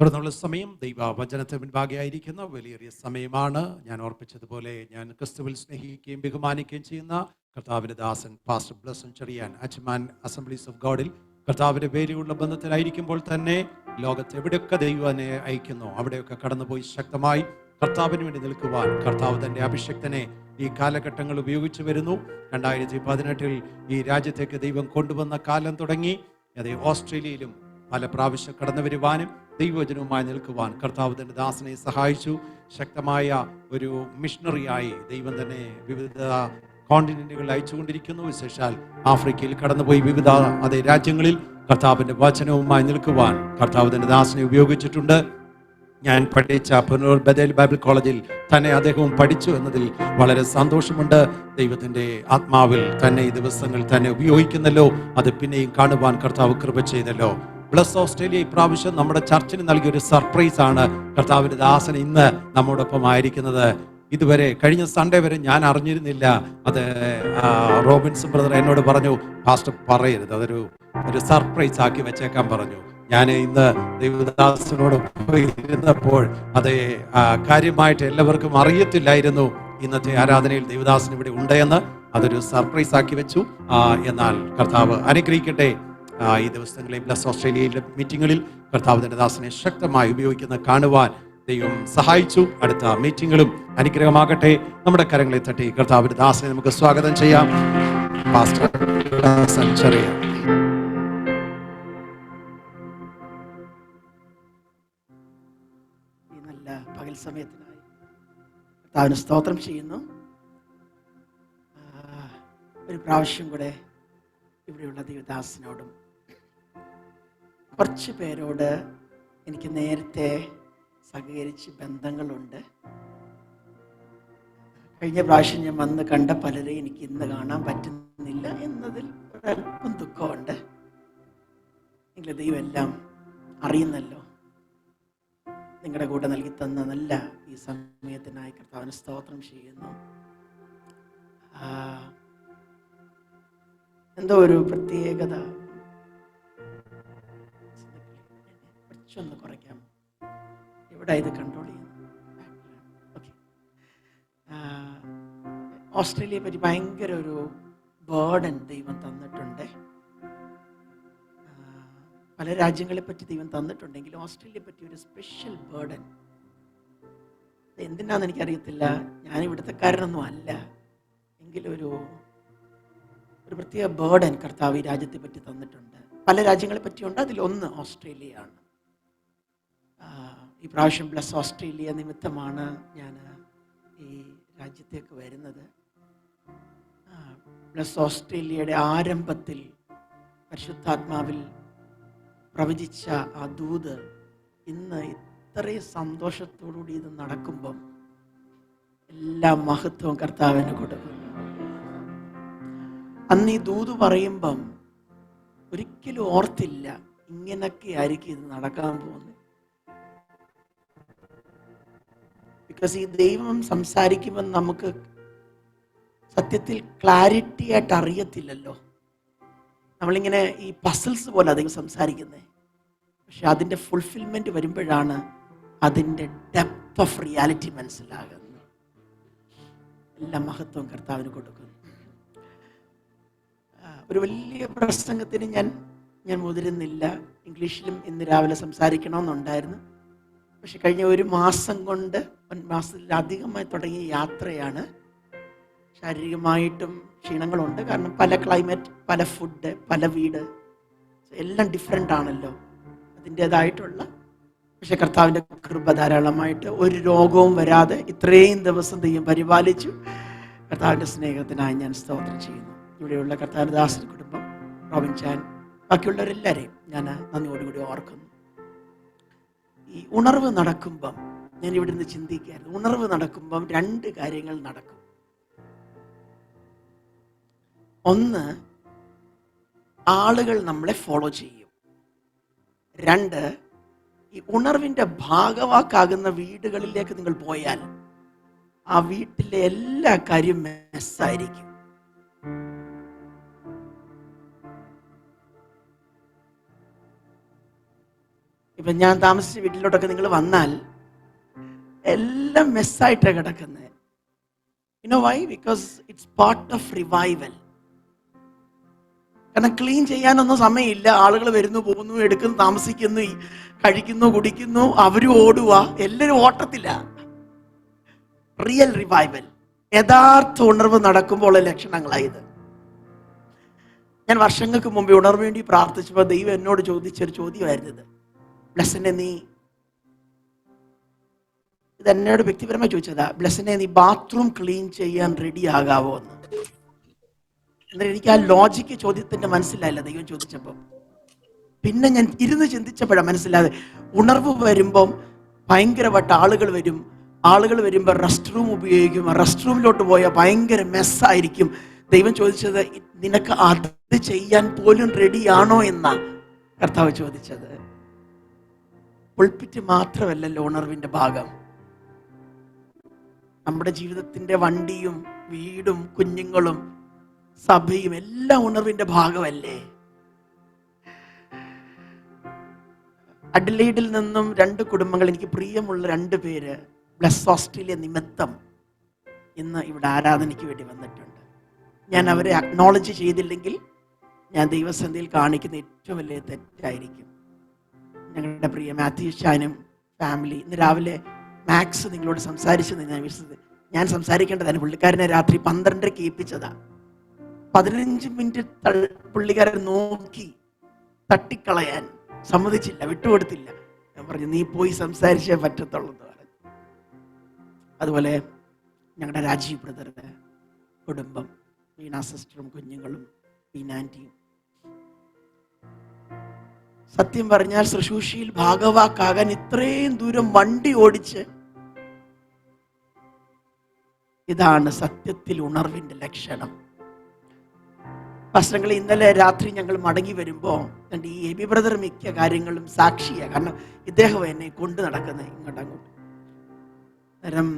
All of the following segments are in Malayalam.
തുടർന്നുള്ള സമയം ദൈവവചനത്തിന് മുൻപാകെയായിരിക്കുന്ന വലിയൊരു സമയമാണ്. ഞാൻ ഓർപ്പിച്ചതുപോലെ ഞാൻ ക്രിസ്തുവിൽ സ്നേഹിക്കുകയും ബഹുമാനിക്കുകയും ചെയ്യുന്ന കർത്താവിൻ്റെ ദാസൻ പാസ്റ്റർ ബ്ലസ്സൻ ചെറിയാൻ അച്ഛമാൻ അസംബ്ലീസ് ഓഫ് ഗോഡിൽ കർത്താവിൻ്റെ പേരിലുള്ള ബന്ധത്തിലായിരിക്കുമ്പോൾ തന്നെ ലോകത്ത് എവിടെയൊക്കെ ദൈവനെ അയക്കുന്നു അവിടെയൊക്കെ കടന്നുപോയി ശക്തമായി കർത്താവിന് വേണ്ടി നിൽക്കുവാൻ കർത്താവ് തൻ്റെ അഭിഷക്തനെ ഈ കാലഘട്ടങ്ങൾ ഉപയോഗിച്ചു വരുന്നു. 2018 ഈ രാജ്യത്തേക്ക് ദൈവം കൊണ്ടുവന്ന കാലം തുടങ്ങി അതേ ഓസ്ട്രേലിയയിലും പല പ്രാവശ്യം കടന്നു വരുവാനും ദൈവവചനവുമായി നിൽക്കുവാൻ കർത്താവ് തൻ്റെ ദാസനെ സഹായിച്ചു. ശക്തമായ ഒരു മിഷണറിയായി ദൈവം തന്നെ വിവിധ കോണ്ടിനെന്റുകളിൽ അയച്ചുകൊണ്ടിരിക്കുന്നു. വിശേഷാൽ ആഫ്രിക്കയിൽ കടന്നുപോയി വിവിധ അതേ രാജ്യങ്ങളിൽ കർത്താവിൻ്റെ വചനവുമായി നിൽക്കുവാൻ കർത്താവ് തൻ്റെ ദാസനെ ഉപയോഗിച്ചിട്ടുണ്ട്. ഞാൻ പഠിച്ച പുനൂർ ബദേൽ ബൈബിൾ കോളേജിൽ തന്നെ അദ്ദേഹവും പഠിച്ചു എന്നതിൽ വളരെ സന്തോഷമുണ്ട്. ദൈവത്തിൻ്റെ ആത്മാവിൽ തന്നെ ഈ ദിവസങ്ങൾ തന്നെ ഉപയോഗിക്കുന്നല്ലോ, അത് പിന്നെയും കാണുവാൻ കർത്താവ് കൃപ ചെയ്തല്ലോ. ബ്ലസ് ഓസ്ട്രേലിയ ഇപ്രാവശ്യം നമ്മുടെ ചർച്ചിന് നൽകിയൊരു സർപ്രൈസ് ആണ് കർത്താവിൻ്റെ ദാസൻ ഇന്ന് നമ്മോടൊപ്പം ആയിരിക്കുന്നത്. ഇതുവരെ കഴിഞ്ഞ സൺഡേ വരെ ഞാൻ അറിഞ്ഞിരുന്നില്ല. അത് റോബിൻസൺ ബ്രദർ എന്നോട് പറഞ്ഞു, പാസ്റ്റർ പറയരുത്, അതൊരു സർപ്രൈസ് ആക്കി വെച്ചേക്കാൻ പറഞ്ഞു. ഞാൻ ഇന്ന് ദൈവദാസനോട് ഇരുന്നപ്പോൾ അത് കാര്യമായിട്ട് എല്ലാവർക്കും അറിയത്തില്ലായിരുന്നു ഇന്നത്തെ ആരാധനയിൽ ദൈവദാസൻ ഇവിടെ ഉണ്ടെന്ന്. അതൊരു സർപ്രൈസ് ആക്കി വെച്ചു. എന്നാൽ കർത്താവ് അനുഗ്രഹിക്കട്ടെ. ഈ ദിവസങ്ങളിൽ ബ്ലസ് ഓസ്ട്രേലിയയിലെ മീറ്റിങ്ങുകളിൽ കർത്താവ് തന്റെ ദാസനെ ശക്തമായി ഉപയോഗിക്കുന്ന കാണുവാൻ ദൈവം സഹായിച്ചു. അടുത്ത മീറ്റിങ്ങുകളും അനുഗ്രഹമാകട്ടെ. നമ്മുടെ കരങ്ങളെ തട്ടി കർത്താവിന്റെ ദാസനെ നമുക്ക് സ്വാഗതം ചെയ്യാം. പാസ്റ്റർ ചെറിയ പകൽ സമയത്തിനായി കർത്താവിന് സ്തോത്രം ചെയ്യുന്നു. ഒരു പ്രാവശ്യം കൂടെ ഇവിടെയുള്ള ദൈവദാസനോടും കുറച്ച് പേരോട് എനിക്ക് നേരത്തെ സഹകരിച്ച് ബന്ധങ്ങളുണ്ട്. കഴിഞ്ഞ പ്രാവശ്യം ഞാൻ വന്ന് കണ്ട പലരെയും എനിക്ക് ഇന്ന് കാണാൻ പറ്റുന്നില്ല എന്നതിൽ ഒരല്പം ദുഃഖമുണ്ട്. എങ്കിലും ദൈവം എല്ലാം അറിയുന്നല്ലോ. നിങ്ങളുടെ കൂടെ നൽകി തന്ന നല്ല ഈ സമയത്തിനായി കർത്താവിന് സ്തോത്രം ചെയ്യുന്നു. എന്തോ ഒരു പ്രത്യേകത. കുറച്ചൊന്ന് കുറയ്ക്കാം. ഇവിടെ ഇത് കൺട്രോൾ ചെയ്യുന്നു. ഓക്കെ. ഓസ്ട്രേലിയയെ പറ്റി ഭയങ്കര ഒരു ബേർഡൻ ദൈവം തന്നിട്ടുണ്ട്. പല രാജ്യങ്ങളെ പറ്റി ദൈവം തന്നിട്ടുണ്ടെങ്കിലും ഓസ്ട്രേലിയയെ പറ്റി ഒരു സ്പെഷ്യൽ ബേർഡൻ. എന്തിനാന്ന് എനിക്കറിയത്തില്ല. ഞാൻ ഇവിടുത്തെക്കാരനൊന്നും അല്ല. എങ്കിലും ഒരു പ്രത്യേക ബേർഡൻ കർത്താവ് ഈ രാജ്യത്തെ പറ്റി തന്നിട്ടുണ്ട്. പല രാജ്യങ്ങളെ പറ്റിയുണ്ട്, അതിലൊന്ന് ഓസ്ട്രേലിയയാണ്. ഈ പ്രാവശ്യം ബ്ലസ് ഓസ്ട്രേലിയ നിമിത്തമാണ് ഞാൻ ഈ രാജ്യത്തേക്ക് വരുന്നത്. ബ്ലസ് ഓസ്ട്രേലിയയുടെ ആരംഭത്തിൽ പരിശുദ്ധാത്മാവിൽ പ്രവചിച്ച ആ ദൂത് ഇന്ന് ഇത്രയും സന്തോഷത്തോടുകൂടി ഇത് നടക്കുമ്പം എല്ലാ മഹത്വവും കർത്താവിന് കൊടുക്കും. അന്ന് ഈ ദൂത് പറയുമ്പം ഒരിക്കലും ഓർത്തില്ല ഇങ്ങനൊക്കെ ആയിരിക്കും ഇത് നടക്കാൻ പോകുന്നത്. ബിക്കോസ് ഈ ദൈവം സംസാരിക്കുമ്പോൾ നമുക്ക് സത്യത്തിൽ ക്ലാരിറ്റി ആയിട്ട് അറിയത്തില്ലല്ലോ. നമ്മളിങ്ങനെ ഈ പസിൽസ് പോലെ ദൈവം സംസാരിക്കുന്നത്. പക്ഷെ അതിൻ്റെ ഫുൾഫിൽമെന്റ് വരുമ്പോഴാണ് അതിൻ്റെ ഡെപ്ത് ഓഫ് റിയാലിറ്റി മനസ്സിലാകുന്നത്. എല്ലാ മഹത്വവും കർത്താവിന് കൊടുക്കുന്നു. ഒരു വലിയ പ്രസംഗത്തിന് ഞാൻ മുതിരുന്നില്ല. ഇംഗ്ലീഷിലും ഇന്ന് രാവിലെ സംസാരിക്കണമെന്നുണ്ടായിരുന്നു. പക്ഷെ കഴിഞ്ഞ ഒരു മാസം കൊണ്ട് 1 മാസത്തിലധികമായി തുടങ്ങിയ യാത്രയാണ്. ശാരീരികമായിട്ടും ക്ഷീണങ്ങളുണ്ട്. കാരണം പല ക്ലൈമറ്റ്, പല ഫുഡ്, പല വീട്, എല്ലാം ഡിഫറെൻ്റ് ആണല്ലോ അതിൻ്റേതായിട്ടുള്ള. പക്ഷെ കർത്താവിൻ്റെ കൃപ ധാരാളമായിട്ട് ഒരു രോഗവും വരാതെ ഇത്രയും ദിവസം ദൈവം പരിപാലിച്ചു. കർത്താവിൻ്റെ സ്നേഹത്തിനായി ഞാൻ സ്തോത്രം ചെയ്യുന്നു. ഇവിടെയുള്ള കർത്താവിൻ്റെ ദാസൻ കുടുംബം, റോബിൻ ചാൻ, ബാക്കിയുള്ളവരെല്ലാവരെയും ഞാൻ നന്ദിയോടുകൂടി ഓർക്കുന്നു. ഈ ഉണർവ് നടക്കുമ്പം ഞാൻ ഇവിടെ നിന്ന് ചിന്തിക്കുകയായിരുന്നു. ഉണർവ് നടക്കുമ്പം 2 കാര്യങ്ങൾ നടക്കും. ഒന്ന്, ആളുകൾ നമ്മളെ ഫോളോ ചെയ്യും. 2, ഈ ഉണർവിൻ്റെ ഭാഗവാക്കാകുന്ന വീടുകളിലേക്ക് നിങ്ങൾ പോയാൽ ആ വീട്ടിലെ എല്ലാ കാര്യം മെസ്സായിരിക്കും. ഇപ്പം ഞാൻ താമസിച്ച വീട്ടിലോട്ടൊക്കെ നിങ്ങൾ വന്നാൽ എല്ലാം മെസ്സായിട്ടാണ് കിടക്കുന്നത്. You know why? Because it's part of revival. കാരണം ക്ലീൻ ചെയ്യാനൊന്നും സമയമില്ല. ആളുകൾ വരുന്നു, പോകുന്നു, എടുക്കുന്നു, താമസിക്കുന്നു, കഴിക്കുന്നു, കുടിക്കുന്നു, അവരും ഓടുക, എല്ലാവരും ഓട്ടത്തില്ല. റിയൽ റിവൈവൽ, യഥാർത്ഥ ഉണർവ് നടക്കുമ്പോൾ ലക്ഷണങ്ങളായത്. ഞാൻ വർഷങ്ങൾക്ക് മുമ്പ് ഉണർവ് വേണ്ടി പ്രാർത്ഥിച്ചപ്പോൾ ദൈവം എന്നോട് ചോദിച്ചൊരു ചോദ്യമായിരുന്നത്, ബ്ലെസ്സിനെ നീ, ഇത് എന്നോട് വ്യക്തിപരമായി ചോദിച്ചതാ, ബ്ലെസ്സിനെ നീ ബാത്റൂം ക്ലീൻ ചെയ്യാൻ റെഡി ആകാവോ എന്ന്. എന്നാൽ എനിക്ക് ആ ലോജിക്ക് ചോദ്യത്തിന്റെ മനസ്സിലായില്ല ദൈവം ചോദിച്ചപ്പോൾ. പിന്നെ ഞാൻ ഇരുന്ന് ചിന്തിച്ചപ്പോഴാണ് മനസ്സിലാതെ, ഉണർവ് വരുമ്പം ഭയങ്കരമായിട്ട് ആളുകൾ വരുമ്പോൾ റെസ്റ്റ് റൂം ഉപയോഗിക്കും. റെസ്റ്റ് റൂമിലോട്ട് പോയാൽ ഭയങ്കര മെസ്സായിരിക്കും. ദൈവം ചോദിച്ചത്, നിനക്ക് അത് ചെയ്യാൻ പോലും റെഡിയാണോ എന്നാ കർത്താവ് ചോദിച്ചത്. പുൾപിറ്റ് മാത്രമല്ലല്ലോ ഉണർവിന്റെ ഭാഗം. നമ്മുടെ ജീവിതത്തിന്റെ വണ്ടിയും വീടും കുഞ്ഞുങ്ങളും സഭയും എല്ലാം ഉണർവിന്റെ ഭാഗമല്ലേ. അഡ്ലൈഡിൽ നിന്നും 2 കുടുംബങ്ങൾ, എനിക്ക് പ്രിയമുള്ള 2 പേര് ബ്ലസ് ഓസ്ട്രേലിയ നിമിത്തം ഇന്ന് ഇവിടെ ആരാധനയ്ക്ക് വേണ്ടി വന്നിട്ടുണ്ട്. ഞാൻ അവരെ അക്നോളജ് ചെയ്തില്ലെങ്കിൽ ഞാൻ ദൈവസന്നിധിയിൽ കാണിക്കുന്ന ഏറ്റവും വലിയ തെറ്റായിരിക്കും. ഞങ്ങളുടെ പ്രിയ മാത്യു ഷാനും ഫാമിലി, ഇന്ന് രാവിലെ മാക്സ് നിങ്ങളോട് സംസാരിച്ചത് ഞാൻ സംസാരിക്കേണ്ടതാണ്. പുള്ളിക്കാരനെ രാത്രി 12:30 ഏൽപ്പിച്ചതാ. 15 മിനിറ്റ് പുള്ളിക്കാരൻ നോക്കി തട്ടിക്കളയാൻ സമ്മതിച്ചില്ല, വിട്ടുകൊടുത്തില്ല. ഞാൻ പറഞ്ഞു, നീ പോയി സംസാരിച്ചേ പറ്റത്തുള്ളൂ എന്ന് പറഞ്ഞു. അതുപോലെ ഞങ്ങളുടെ രാജീവ് ബ്രദറുടെ കുടുംബം, വീണ സിസ്റ്ററും കുഞ്ഞുങ്ങളും വീനാൻറ്റിയും, സത്യം പറഞ്ഞാൽ ശുശ്രൂഷയിൽ ഭാഗവാക്കാകാൻ ഇത്രയും ദൂരം വണ്ടി ഓടിച്ച്, ഇതാണ് സത്യത്തിൽ ഉണർവിന്റെ ലക്ഷണം. വസ്ത്രങ്ങൾ ഇന്നലെ രാത്രി ഞങ്ങൾ മടങ്ങി വരുമ്പോൾ എൻ്റെ ഈ എബി ബ്രദർ മിക്ക കാര്യങ്ങളും സാക്ഷിയാണ്. കാരണം ഇദ്ദേഹം എന്നെ കൊണ്ടു നടക്കുന്നത് ഇങ്ങോട്ടങ്ങോട്ട്. അന്നേരം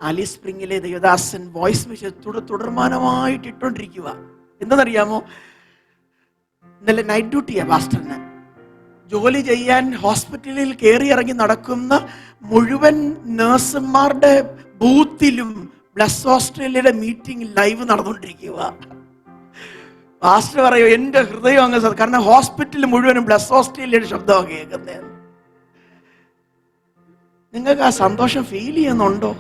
ആലി സ്പ്രിങ്ങിലെ ദേവദാസൻ വോയിസ് മെസ്സേജ് തുടർമാനമായിട്ട് ഇട്ടോണ്ടിരിക്കുക. എന്താണെന്നറിയാമോ? ഇന്നലെ നൈറ്റ് ഡ്യൂട്ടിയാ പാസ്റ്ററിന്. ജോലി ചെയ്യാൻ ഹോസ്പിറ്റലിൽ കയറി ഇറങ്ങി നടക്കുന്ന മുഴുവൻ നഴ്സുമാരുടെ ബൂത്തിലും ബ്ലസ് ഓസ്ട്രേലിയയുടെ മീറ്റിംഗ് ലൈവ് നടന്നുകൊണ്ടിരിക്കുക. പാസ്റ്റർ പറയൂ, എൻ്റെ ഹൃദയം അങ്ങ്, കാരണം ഹോസ്പിറ്റലിൽ മുഴുവനും ബ്ലസ് ഓസ്ട്രേലിയയുടെ ശബ്ദമാണ് കേൾക്കുന്നത്. നിങ്ങൾക്ക് ആ സന്തോഷം ഫീൽ ചെയ്യുന്നുണ്ടോ?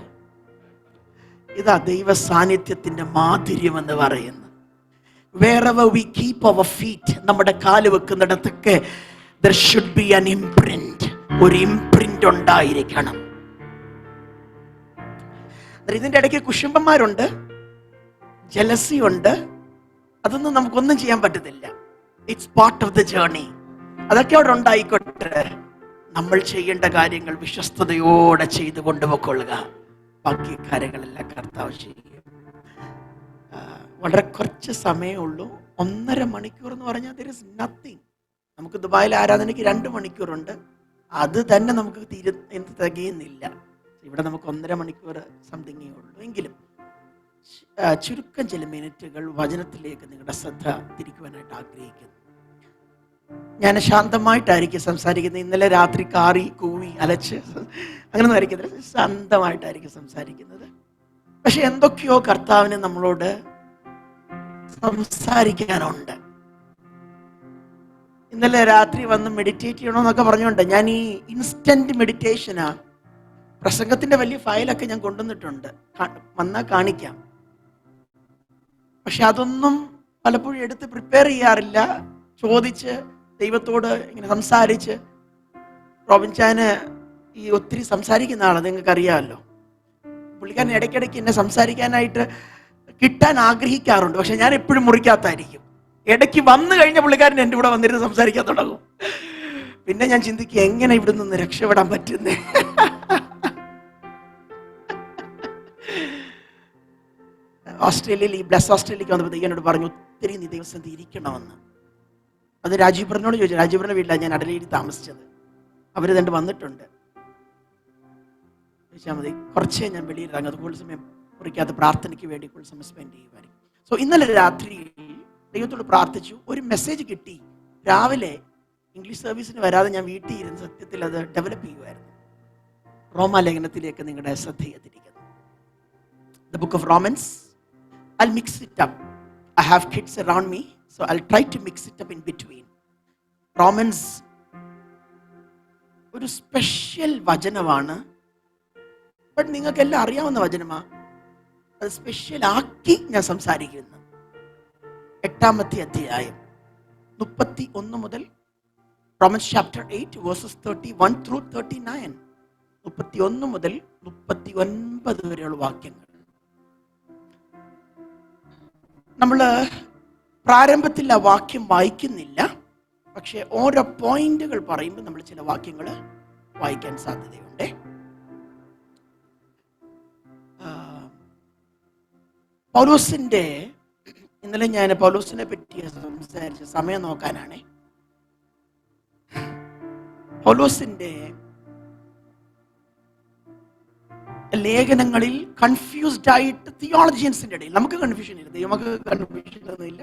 ഇതാ ദൈവ സാന്നിധ്യത്തിന്റെ മാധുര്യം എന്ന് പറയുന്നത്. Wherever we keep our feet, നമ്മുടെ കാല് വെക്കുന്നിടത്തൊക്കെ there should be an imprint. ഒരു ഇംപ്രിന്റ് ഉണ്ടായിരിക്കണം. ഇതിന്റെ ഇടയ്ക്ക് കുശുംബന്മാരുണ്ട്, ജലസി ഉണ്ട്. അതൊന്നും നമുക്കൊന്നും ചെയ്യാൻ പറ്റത്തില്ല. It's part of the journey. അതൊക്കെ അവിടെ ഉണ്ടായിക്കോട്ടെ. നമ്മൾ ചെയ്യേണ്ട കാര്യങ്ങൾ വിശ്വസ്തയോടെ ചെയ്ത് കൊണ്ടുപോയിക്കൊള്ളുക. ബാക്കി കാര്യങ്ങളെല്ലാം കർത്താവ് ചെയ്യും. വളരെ കുറച്ച് സമയമേ ഉള്ളൂ. 1.5 മണിക്കൂർ എന്ന് പറഞ്ഞാൽ there is nothing. നമുക്ക് ദുബായിൽ ആരാധനയ്ക്ക് 2 മണിക്കൂറുണ്ട്. അത് തന്നെ നമുക്ക് തികയുന്നില്ല. ഇവിടെ നമുക്ക് 1.5 മണിക്കൂർ സംതിങ്ങേ ഉള്ളൂ. എങ്കിലും ചുരുക്കം ചില മിനിറ്റുകൾ വചനത്തിലേക്ക് നിങ്ങളുടെ ശ്രദ്ധ തിരിക്കുവാനായിട്ട് ആഗ്രഹിക്കുന്നു. ഞാൻ ശാന്തമായിട്ടായിരിക്കും സംസാരിക്കുന്നത്. ഇന്നലെ രാത്രി കാറി കൂവി അലച്ച് അങ്ങനെയൊന്നും ആയിരിക്കത്തില്ല, ശാന്തമായിട്ടായിരിക്കും സംസാരിക്കുന്നത്. പക്ഷെ എന്തൊക്കെയോ കർത്താവിന് നമ്മളോട് സംസാരിക്കാനുണ്ട്. ഇന്നലെ രാത്രി വന്ന് മെഡിറ്റേറ്റ് ചെയ്യണമെന്നൊക്കെ പറഞ്ഞുകൊണ്ട് ഞാൻ ഈ ഇൻസ്റ്റന്റ് മെഡിറ്റേഷനാ, പ്രസംഗത്തിന്റെ വലിയ ഫയലൊക്കെ ഞാൻ കൊണ്ടുവന്നിട്ടുണ്ട്, വന്നാൽ കാണിക്കാം. പക്ഷെ അതൊന്നും പലപ്പോഴും എടുത്ത് പ്രിപ്പയർ ചെയ്യാറില്ല. ചോദിച്ച് ദൈവത്തോട് ഇങ്ങനെ സംസാരിച്ച്, റോബിൻ ചാന് ഈ ഒത്തിരി സംസാരിക്കുന്ന ആളാണ്, നിങ്ങൾക്ക് അറിയാമല്ലോ. പുള്ളിക്കാരൻ ഇടയ്ക്കിടയ്ക്ക് എന്നെ സംസാരിക്കാനായിട്ട് കിട്ടാൻ ആഗ്രഹിക്കാറുണ്ട്. പക്ഷെ ഞാൻ എപ്പോഴും മുറിക്കാത്തായിരിക്കും. ഇടയ്ക്ക് വന്നു കഴിഞ്ഞ പുള്ളിക്കാരൻ എൻ്റെ കൂടെ വന്നിരുന്ന് സംസാരിക്കാൻ തുടങ്ങും. പിന്നെ ഞാൻ ചിന്തിക്കുക, എങ്ങനെ ഇവിടെ നിന്ന് രക്ഷപ്പെടാൻ പറ്റുന്നേ. ഓസ്ട്രേലിയയിൽ ഈ ബ്ലസ് ഓസ്ട്രേലിയക്ക് വന്നപ്പോൾ എന്നോട് പറഞ്ഞു, ഒത്തിരി നീ ദിവസം ഇരിക്കണമെന്ന്. അത് രാജീവ്രനോട് ചോദിച്ചു. രാജീവ്രൻ്റെ വീട്ടിലാണ് ഞാൻ അഡലൈഡിൽ താമസിച്ചത്. അവർ രണ്ട് വന്നിട്ടുണ്ട്. ചോദിച്ചാൽ മതി, കുറച്ചേ ഞാൻ വെളിയിൽ ഇറങ്ങും. കൂടുതൽ സമയം കുറിക്കാത്ത പ്രാർത്ഥനയ്ക്ക് വേണ്ടി കൂടുതൽ സമയം സ്പെൻഡ് ചെയ്യുമായിരിക്കും. സോ ഇന്നലെ രാത്രി ദൈവത്തോട് പ്രാർത്ഥിച്ചു. ഒരു മെസ്സേജ് കിട്ടി. രാവിലെ ഇംഗ്ലീഷ് സർവീസിന് വരാതെ ഞാൻ വീട്ടിൽ ഇരുന്ന് സത്യത്തിൽ അത് ഡെവലപ്പ് ചെയ്യുമായിരുന്നു. റോമാലേഖനത്തിലേക്ക് നിങ്ങളുടെ ശ്രദ്ധയെ തിരിക്കുന്നു. The book of romance. I'll mix it up. I have kids around me, so I'll try to mix it up in between. Romans ഒരു സ്പെഷ്യൽ വചനമാണ്. ബട്ട് നിങ്ങൾക്കെല്ലാം അറിയാവുന്ന വചനമാണ്. അത് സ്പെഷ്യൽ ആക്കി ഞാൻ സംസാരിക്കുന്നു. 8-ാമത്തെ അധ്യായം 31 മുതൽ, റോമൻസ് ചാപ്റ്റർ 8 വേഴ്സസ് 31 through 39. 31 മുതൽ 39 വരെയുള്ള വാക്യങ്ങൾ. നമ്മൾ പ്രാരംഭത്തിൽ ആ വാക്യം വായിക്കുന്നില്ല, പക്ഷെ ഓരോ പോയിന്റുകൾ പറയുമ്പോൾ നമ്മൾ ചില വാക്യങ്ങൾ വായിക്കാൻ സാധ്യതയുണ്ട്. പൗലോസിന്റെ, ഇന്നലെ ഞാൻ പൗലോസിനെ പറ്റി സംസാരിച്ച സമയം നോക്കാനാണ്. പൗലോസിന്റെ ലേഖനങ്ങളിൽ കൺഫ്യൂസ്ഡ് ആയിട്ട് തിയോളജിയൻസിന്റെ ഇടയിൽ, നമുക്ക് കൺഫ്യൂഷൻ ഇല്ല, നമുക്ക് കൺഫ്യൂഷൻ ഒന്നുമില്ല,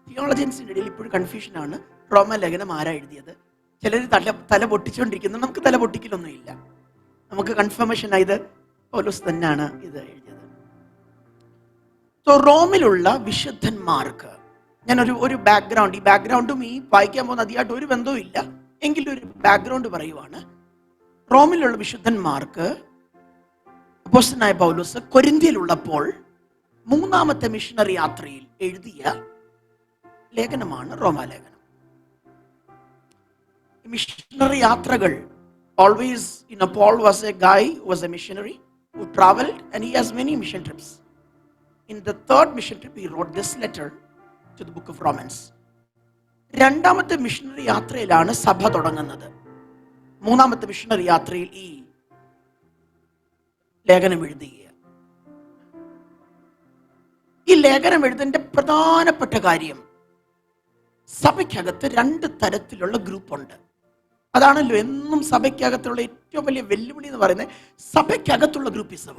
തിയോളജിയൻസിന്റെ ഇടയിൽ ഇപ്പോഴും കൺഫ്യൂഷനാണ്. റോമലേഖനം ആരാ എഴുതിയത്? ചിലർ തല പൊട്ടിച്ചുകൊണ്ടിരിക്കുന്നു. നമുക്ക് തല പൊട്ടിക്കലൊന്നുമില്ല, നമുക്ക് കൺഫർമേഷൻ ആയത് പൗലോസ് തന്നെയാണ് ഇത് എഴുതിയത്. സോ റോമിലുള്ള വിശുദ്ധന്മാർക്ക് ഞാൻ ഒരു ബാക്ക്ഗ്രൗണ്ട്, ഈ ബാക്ക്ഗ്രൗണ്ടും ഈ വായിക്കാൻ പോകുന്ന അതിയായിട്ട് ഒരു ബന്ധവും ഇല്ല, എങ്കിലും ഒരു ബാക്ക്ഗ്രൗണ്ട് പറയുവാണ്. റോമിലുള്ള വിശുദ്ധന്മാർക്ക് അപ്പോസ്തലനായ പൗലോസ് കൊരിന്ത്യയിലുള്ളപ്പോൾ 3-ാമത്തെ മിഷണറി യാത്രയിൽ എഴുതിയ ലേഖനമാണ് റോമാലേഖനം. മിഷണറി യാത്രകൾ, always, Paul was a guy who was a missionary who traveled and he has many mission trips. In the 3rd mission trip he wrote this letter to the book of Romans. 2-ാമത്തെ മിഷണറി യാത്രയിലാണ് സഭ തുടങ്ങുന്നത്. 3-ാമത്തെ മിഷണറി യാത്രയിൽ ഈ ലേഖനം എഴുതുക. ഈ ലേഖനം എഴുതുന്നതിന്റെ പ്രധാനപ്പെട്ട കാര്യം, സഭയ്ക്കകത്ത് 2 തരത്തിലുള്ള ഗ്രൂപ്പുണ്ട്. അതാണല്ലോ എന്നും സഭയ്ക്കകത്തുള്ള ഏറ്റവും വലിയ വെല്ലുവിളി എന്ന് പറയുന്നത്, സഭയ്ക്കകത്തുള്ള ഗ്രൂപ്പിസഭ.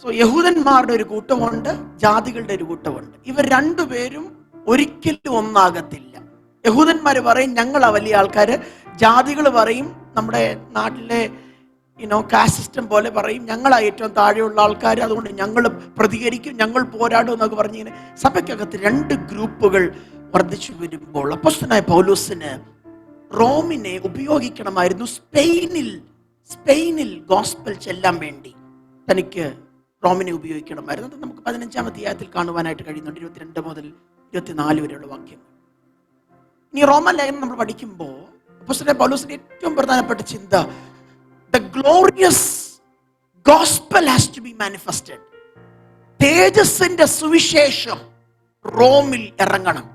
സോ യഹൂദന്മാരുടെ ഒരു കൂട്ടമുണ്ട്, ജാതികളുടെ ഒരു കൂട്ടമുണ്ട്. ഇവർ രണ്ടുപേരും ഒരിക്കലും ഒന്നാകത്തില്ല. യഹൂദന്മാര് പറയും ഞങ്ങളാ വലിയ ആൾക്കാര്, ജാതികൾ പറയും, നമ്മുടെ നാട്ടിലെ കാസ്റ്റ് സിസ്റ്റം പോലെ പറയും ഞങ്ങളാ ഏറ്റവും താഴെയുള്ള ആൾക്കാർ, അതുകൊണ്ട് ഞങ്ങൾ പ്രതികരിക്കും, ഞങ്ങൾ പോരാടും എന്നൊക്കെ പറഞ്ഞ് ഇങ്ങനെ സഭയ്ക്കകത്ത് 2 ഗ്രൂപ്പുകൾ വർദ്ധിച്ചു വരുമ്പോൾ അപ്പോസ്തലനായ പൗലോസിന് റോമിനെ ഉപയോഗിക്കണമായിരുന്നു. സ്പെയിനിൽ ഗോസ്പൽ ചെല്ലാൻ വേണ്ടി തനിക്ക് റോമിനെ ഉപയോഗിക്കണമായിരുന്നു. അത് നമുക്ക് 15-ാം അധ്യായത്തിൽ കാണുവാനായിട്ട് കഴിയുന്നുണ്ട്, 22 മുതൽ 24 വരെയുള്ള വാക്യം. ഇനി റോമലേഖനം നമ്മൾ പഠിക്കുമ്പോൾ അപ്പോസ്തലനായ പൗലോസിന്റെ ഏറ്റവും പ്രധാനപ്പെട്ട ചിന്ത, the glorious gospel has to be manifested. തേജസ്സിന്റെ സുവിശേഷം റോമിൽ ഇറങ്ങണം.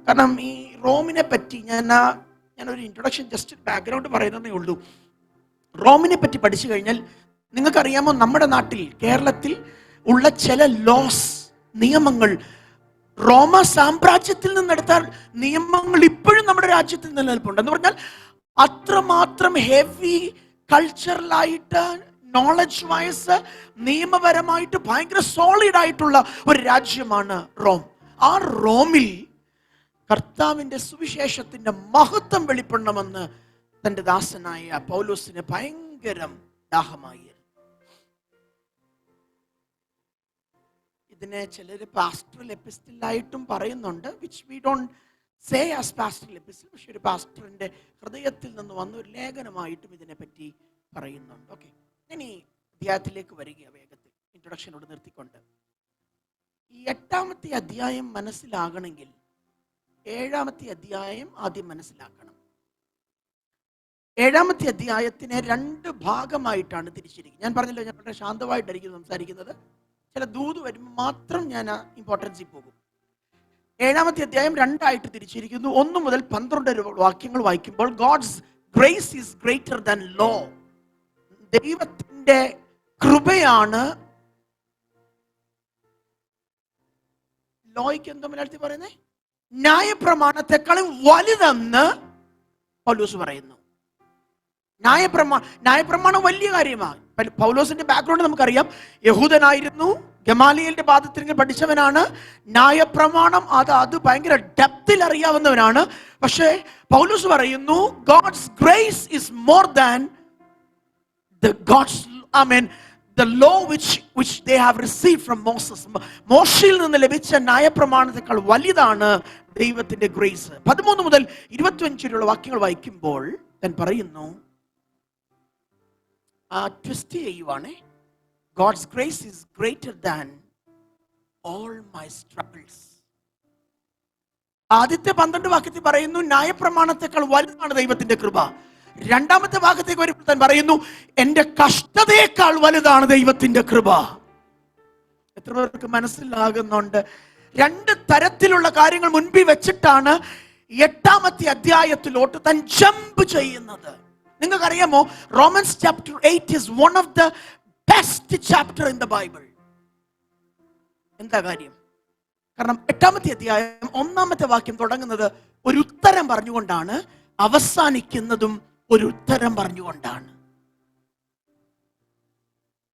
കാരണം ഈ റോമിനെ പറ്റി ഞാനൊരു ഇൻട്രൊഡക്ഷൻ, ജസ്റ്റ് ബാക്ക്ഗ്രൗണ്ട് പറയുന്നതേ ഉള്ളൂ. റോമിനെ പറ്റി പഠിച്ചു കഴിഞ്ഞാൽ നിങ്ങൾക്കറിയാമോ, നമ്മുടെ നാട്ടിൽ കേരളത്തിൽ ഉള്ള ചില ലോസ്, നിയമങ്ങൾ റോമ സാമ്രാജ്യത്തിൽ നിന്നെടുത്ത നിയമങ്ങൾ ഇപ്പോഴും നമ്മുടെ രാജ്യത്തിൽ നിലനിൽപ്പുണ്ട്. എന്ന് പറഞ്ഞാൽ അത്രമാത്രം ഹെവി കൾച്ചറലായിട്ട്, നോളജ് വൈസ്, നിയമപരമായിട്ട് ഭയങ്കര സോളിഡ് ആയിട്ടുള്ള ഒരു രാജ്യമാണ് റോം. ആ റോമിൽ കർത്താവിന്റെ സുവിശേഷത്തിന്റെ മഹത്വം വെളിപ്പെടണമെന്ന് തന്റെ ദാസനായ പൗലോസിന് ഭയങ്കരം ദാഹമായി. ഇതിനെ ചിലർ പാസ്റ്ററൽ എപ്പിസ്റ്റലായിട്ടും പറയുന്നുണ്ട്, which we don't say as pastoral epistle, പക്ഷെ ഒരു പാസ്റ്ററിന്റെ ഹൃദയത്തിൽ നിന്ന് വന്ന ഒരു ലേഖനമായിട്ടും ഇതിനെപ്പറ്റി പറയുന്നുണ്ട്. ഓക്കെ, ഇനി അധ്യായത്തിലേക്ക് വരിക വേഗത്തിൽ, ഇൻട്രൊഡക്ഷനോട് നിർത്തിക്കൊണ്ട്. ഈ 8-ാമത്തെ അധ്യായം മനസ്സിലാകണമെങ്കിൽ 7-ാമത്തെ അധ്യായം ആദ്യം മനസ്സിലാക്കണം. 7-ാമത്തെ അധ്യായത്തിനെ 2 ഭാഗമായിട്ടാണ് തിരിച്ചിരിക്കുന്നത്. ഞാൻ പറഞ്ഞല്ലോ, ഞാൻ വളരെ ശാന്തമായിട്ടായിരിക്കും സംസാരിക്കുന്നത്, ചില ദൂത് വരുമ്പോൾ മാത്രം ഞാൻ ഇമ്പോർട്ടൻസിൽ പോകും. 7-ാമത്തെ അധ്യായം 2ആയിട്ട് തിരിച്ചിരിക്കുന്നു. 1 മുതൽ 12 വാക്യങ്ങൾ വായിക്കുമ്പോൾ, God's grace is greater than law. ദൈവത്തിന്റെ കൃപയാണ്, ലോയ്ക്ക് എന്തോ മലയാളത്തിൽ പറയുന്നേ, ന്യായപ്രമാണത്തെക്കാളും വലുതെന്ന് പൗലോസ് പറയുന്നു. ന്യായപ്രമാണം വലിയ കാര്യമാണ്. പൗലോസിന്റെ ബാക്ക്ഗ്രൗണ്ട് നമുക്കറിയാം. യഹൂദനായിരുന്നു, ഗമാലിയലിന്റെ പാദത്തിൽ പഠിച്ചവനാണ്. ന്യായപ്രമാണം അത് ഭയങ്കര ഡെപ്തിൽ അറിയാവുന്നവനാണ്. പക്ഷേ പൗലോസ് പറയുന്നു, God's grace is more than the law which they have received from Moses. മോശയിൽ നിന്ന് ലഭിച്ച ന്യായപ്രമാണത്തെക്കാൾ വലുതാണ് ദൈവത്തിന്റെ ഗ്രേസ്. 13 മുതൽ 25 വരെയുള്ള വാക്യങ്ങൾ വായിക്കുമ്പോൾ ഞാൻ പറയുന്നു, twist ചെയ്യുവാണേ, God's grace is greater than all my struggles. ആദ്യത്തെ 12 വാക്യത്തിൽ പറയുന്നു ന്യായപ്രമാണത്തെക്കാൾ വലുതാണ് ദൈവത്തിന്റെ കൃപ. രണ്ടാമത്തെ ഭാഗത്തേക്ക് വരുമ്പോൾ താൻ പറയുന്നു, എന്റെ കഷ്ടതയേക്കാൾ വലുതാണ് ദൈവത്തിന്റെ കൃപ. എത്ര പേർക്ക് മനസ്സിലാകുന്നുണ്ട്? രണ്ട് തരത്തിലുള്ള കാര്യങ്ങൾ മുൻപിൽ വെച്ചിട്ടാണ് 8-ാമത്തെ അധ്യായത്തിലോട്ട് താൻ ജമ്പ് ചെയ്യുന്നത്. നിങ്ങൾക്കറിയാമോ, romance chapter 8 is one of the best chapter in the Bible. എന്താ കാര്യം? കാരണം 8-ാമത്തെ അധ്യായം 1-ാമത്തെ വാക്യം തുടങ്ങുന്നത് ഒരു ഉത്തരം പറഞ്ഞുകൊണ്ടാണ്, അവസാനിക്കുന്നതും ഒരു ഉത്തരം പറഞ്ഞുകൊണ്ടാണ്.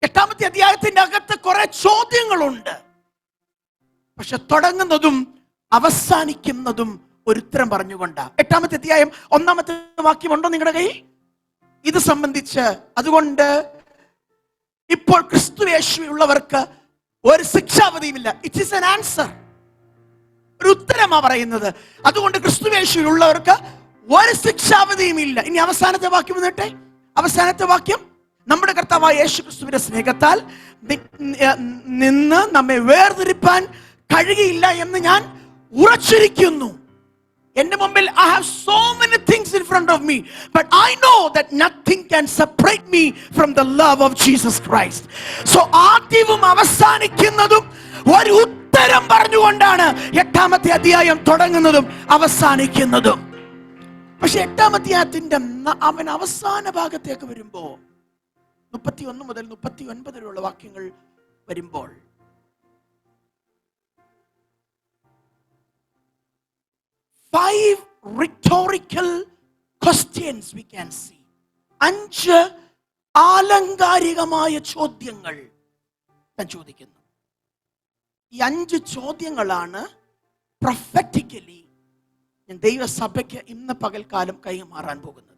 8-ാമത്തെ അധ്യായത്തിന്റെ അകത്ത് കുറെ ചോദ്യങ്ങളുണ്ട്, പക്ഷെ തുടങ്ങുന്നതും അവസാനിക്കുന്നതും ഒരു ഉത്തരം പറഞ്ഞുകൊണ്ടാണ്. 8-ാമത്തെ അധ്യായം 1-ാമത്തെ വാക്യമുണ്ടോ നിങ്ങളുടെ കയ്യിൽ ഇത് സംബന്ധിച്ച്? അതുകൊണ്ട് ഇപ്പോൾ ക്രിസ്തുയേശുവിലുള്ളവർക്ക് ഒരു ശിക്ഷാവിധിയുമില്ല. ഇറ്റ് ഈസ് ആൻ ആൻസർ, ഒരു ഉത്തരമാ പറയുന്നത്. അതുകൊണ്ട് ക്രിസ്തുയേശുവിലുള്ളവർക്ക് ഒരു ശിക്ഷാവിധിയുമില്ല. ഇനി അവസാനത്തെ വാക്യം വന്നിട്ടെ. അവസാനത്തെ വാക്യം, നമ്മുടെ കർത്താവായ യേശു ക്രിസ്തുവിന്റെ സ്നേഹത്താൽ നിന്ന് നമ്മെ വേർതിരിപ്പാൻ കഴിയില്ല എന്ന് ഞാൻ ഉറച്ചിരിക്കുന്നു. എന്റെ മുമ്പിൽ I have so many things in front of me, but I know that nothing can separate me from the love of Jesus Christ. So ആദ്യവും അവസാനിക്കുന്നതും ഒരു ഉത്തരം പറഞ്ഞുകൊണ്ടാണ് 8-ാമത്തെ അധ്യായം തുടങ്ങുന്നതും അവസാനിക്കുന്നതും. പക്ഷെ 8-ാമത്തെ അധ്യായത്തിന്റെ അവൻ അവസാന ഭാഗത്തേക്ക് വരുമ്പോ 31 മുതൽ 39 വരെയുള്ള വാക്യങ്ങൾ വരുമ്പോൾ, five rhetorical questions we can see. 5 ആലങ്കാരികമായ ചോദ്യങ്ങൾ ഞാൻ ചോദിക്കുന്നു. ഈ 5 ചോദ്യങ്ങളാണ് പ്രൊഫറ്റിക്കലി ഞാൻ ദൈവസഭയ്ക്ക് ഇന്ന് പകൽക്കാലം കൈമാറാൻ പോകുന്നത്.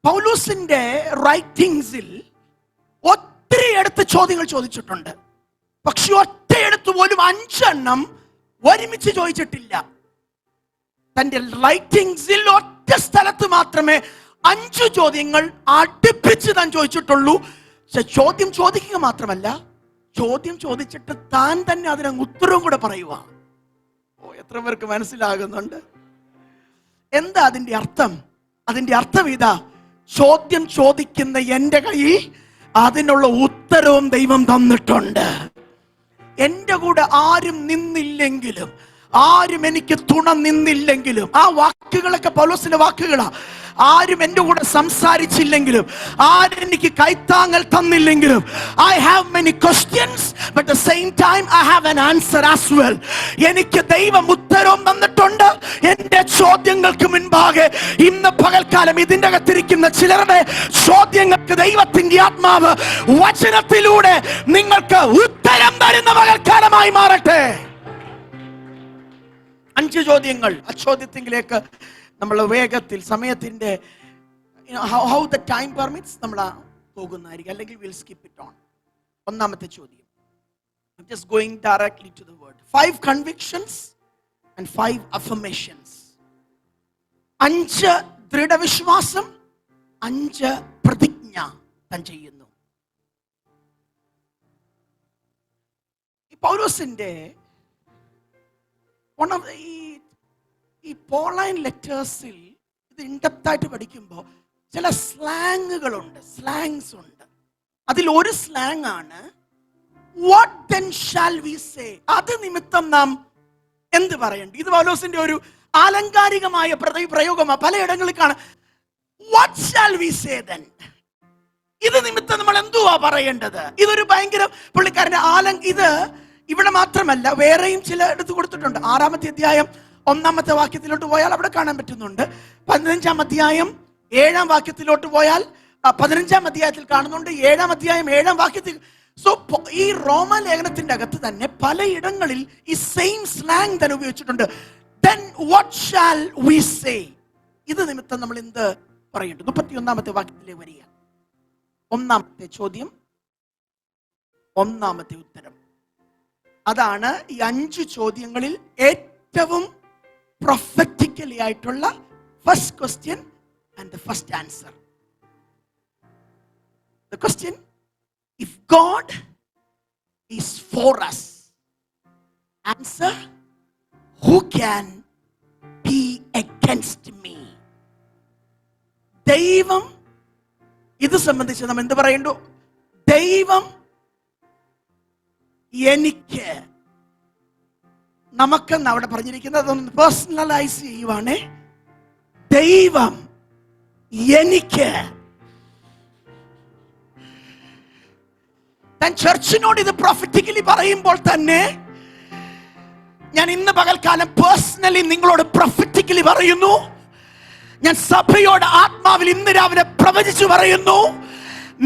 പൗലോസിന്റെ റൈറ്റിംഗ്സിൽ ഒത്തിരി എടുത്ത് ചോദ്യങ്ങൾ ചോദിച്ചിട്ടുണ്ട്, പക്ഷെ ഒറ്റയെടുത്ത് പോലും 5 എണ്ണം ഒരുമിച്ച് ചോദിച്ചിട്ടില്ല. തന്റെ റൈറ്റിംഗ്സിൽ ഒറ്റ സ്ഥലത്ത് മാത്രമേ 5 ചോദ്യങ്ങൾ അടുപ്പിച്ച് താൻ ചോദിച്ചിട്ടുള്ളൂ. ചോദ്യം ചോദിക്കുക മാത്രമല്ല, ചോദ്യം ചോദിച്ചിട്ട് താൻ തന്നെ അതിന് ഉത്തരവും കൂടെ പറയുക. എത്ര പേർക്ക് മനസ്സിലാകുന്നുണ്ട്? എന്താ അതിന്റെ അർത്ഥം? അതിന്റെ അർത്ഥം ഇതാ, ചോദ്യം ചോദിക്കുന്ന എന്റെ കയ്യിൽ അതിനുള്ള ഉത്തരവും ദൈവം തന്നിട്ടുണ്ട്. എന്റെ കൂടെ ആരും നിന്നില്ലെങ്കിലും, ആരും എനിക്ക് തുണ നിന്നില്ലെങ്കിലും, ആ വാക്കുകളൊക്കെ പൗലോസിന്റെ വാക്കുകളാ. ആരും എൻ്റെ കൂടെ സംസാരിച്ചില്ലെങ്കിലും, ആരും എനിക്ക് കൈത്താങ്ങൽ തന്നില്ലെങ്കിലും, I have many questions, but at the same time I have an answer as well. എനിക്ക് ദൈവം ഉത്തരവും തന്നിട്ടുണ്ട്. എൻ്റെ ചോദ്യങ്ങൾക്ക് മുൻപാകെ ഇന്ന് പകൽക്കാലം ഇതിൻ്റെ അകത്തിരിക്കുന്ന ചിലരുടെ ചോദ്യങ്ങൾക്ക് ദൈവത്തിന്റെ ആത്മാവ് വചനത്തിലൂടെ നിങ്ങൾക്ക് ഉത്തരം തരുന്ന പകൽക്കാലമായി മാറട്ടെ. 5 ചോദ്യങ്ങൾ. ആ ചോദ്യത്തിലേക്ക് നമ്മൾ വേഗത്തിൽ സമയത്തിന്റെ how the time permits നമ്മൾ പോകുന്നതായിരിക്കും, അല്ലെങ്കിൽ we'll skip it on. 1-ാമത്തെ ചോദ്യം, I'm just going directly to the word. 5 convictions and 5 affirmations. 5 ദൃഢവിശ്വാസം, 5 പ്രതിജ്ഞ താൻ ചെയ്യുന്നു. ഈ പൗലോസിന്റെ ഈ പോളൈൻ ലെറ്റേഴ്സിൽ ഇത് ഇൻഡെപ്തായിട്ട് പഠിക്കുമ്പോൾ ചില സ്ലാങ്സ് ഉണ്ട്. അതിൽ ഒരു സ്ലാങ് ആണ് what then shall we say? അത് നിമിത്തം നാം എന്ത് പറയണ്ട. ഇത് പൗലോസിന്റെ ഒരു ആലങ്കാരികമായ പ്രയോഗമാണ്. പലയിടങ്ങളിൽ കാണാം what shall we say then? ഇത് നിമിത്തം നമ്മൾ എന്തുവാ പറയേണ്ടത്? ഇതൊരു ഭയങ്കര പുള്ളിക്കാരന്റെ ഇത് ഇവിടെ മാത്രമല്ല, വേറെയും ചില എടുത്ത് കൊടുത്തിട്ടുണ്ട്. 6-ാമത്തെ അധ്യായം 1-ാമത്തെ വാക്യത്തിലോട്ട് പോയാൽ അവിടെ കാണാൻ പറ്റുന്നുണ്ട്. 15-ാം അധ്യായം 7-ാം വാക്യത്തിലോട്ട് പോയാൽ 15-ാം അധ്യായത്തിൽ കാണുന്നുണ്ട്, 7-ാം അധ്യായം 7-ാം വാക്യത്തിൽ. സോ ഈ റോമാലേഖനത്തിന്റെ അകത്ത് തന്നെ പലയിടങ്ങളിൽ ഈ സെയിം സ്ലാങ് തന്നെ ഉപയോഗിച്ചിട്ടുണ്ട്. Then what shall we say? ഇത് നിമിത്തം നമ്മൾ എന്ത് പറയട്ടെ? 31-ാമത്തെ വാക്യത്തിലേക്ക് വരിക. 1-ാമത്തെ ചോദ്യം, 1-ാമത്തെ ഉത്തരം. അതാണ് ഈ 5 ചോദ്യങ്ങളിൽ ഏറ്റവും പ്രൊഫറ്റിക്കലി ആയിട്ടുള്ള first question and the first answer. The question, if God is for us, answer, who can be against me? ദൈവം, ഇത് സംബന്ധിച്ച് നമ്മൾ എന്ത് പറയണ്ടു? ദൈവം എനിക്ക്, നമുക്കെന്ന് അവിടെ പറഞ്ഞിരിക്കുന്നത് അതൊന്ന് പേഴ്സണലൈസ് ചെയ്യുവാണേ. ദൈവം എനിക്ക്, ഞാൻ ചർച്ചിനോട് ഇത് പ്രൊഫറ്റിക്കലി പറയുമ്പോൾ തന്നെ ഞാൻ ഇന്ന് പകൽക്കാലം പേഴ്സണലി നിങ്ങളോട് പ്രൊഫറ്റിക്കലി പറയുന്നു. ഞാൻ സഭയോട് ആത്മാവിൽ ഇന്ന് രാവിലെ പ്രവചിച്ചു പറയുന്നു,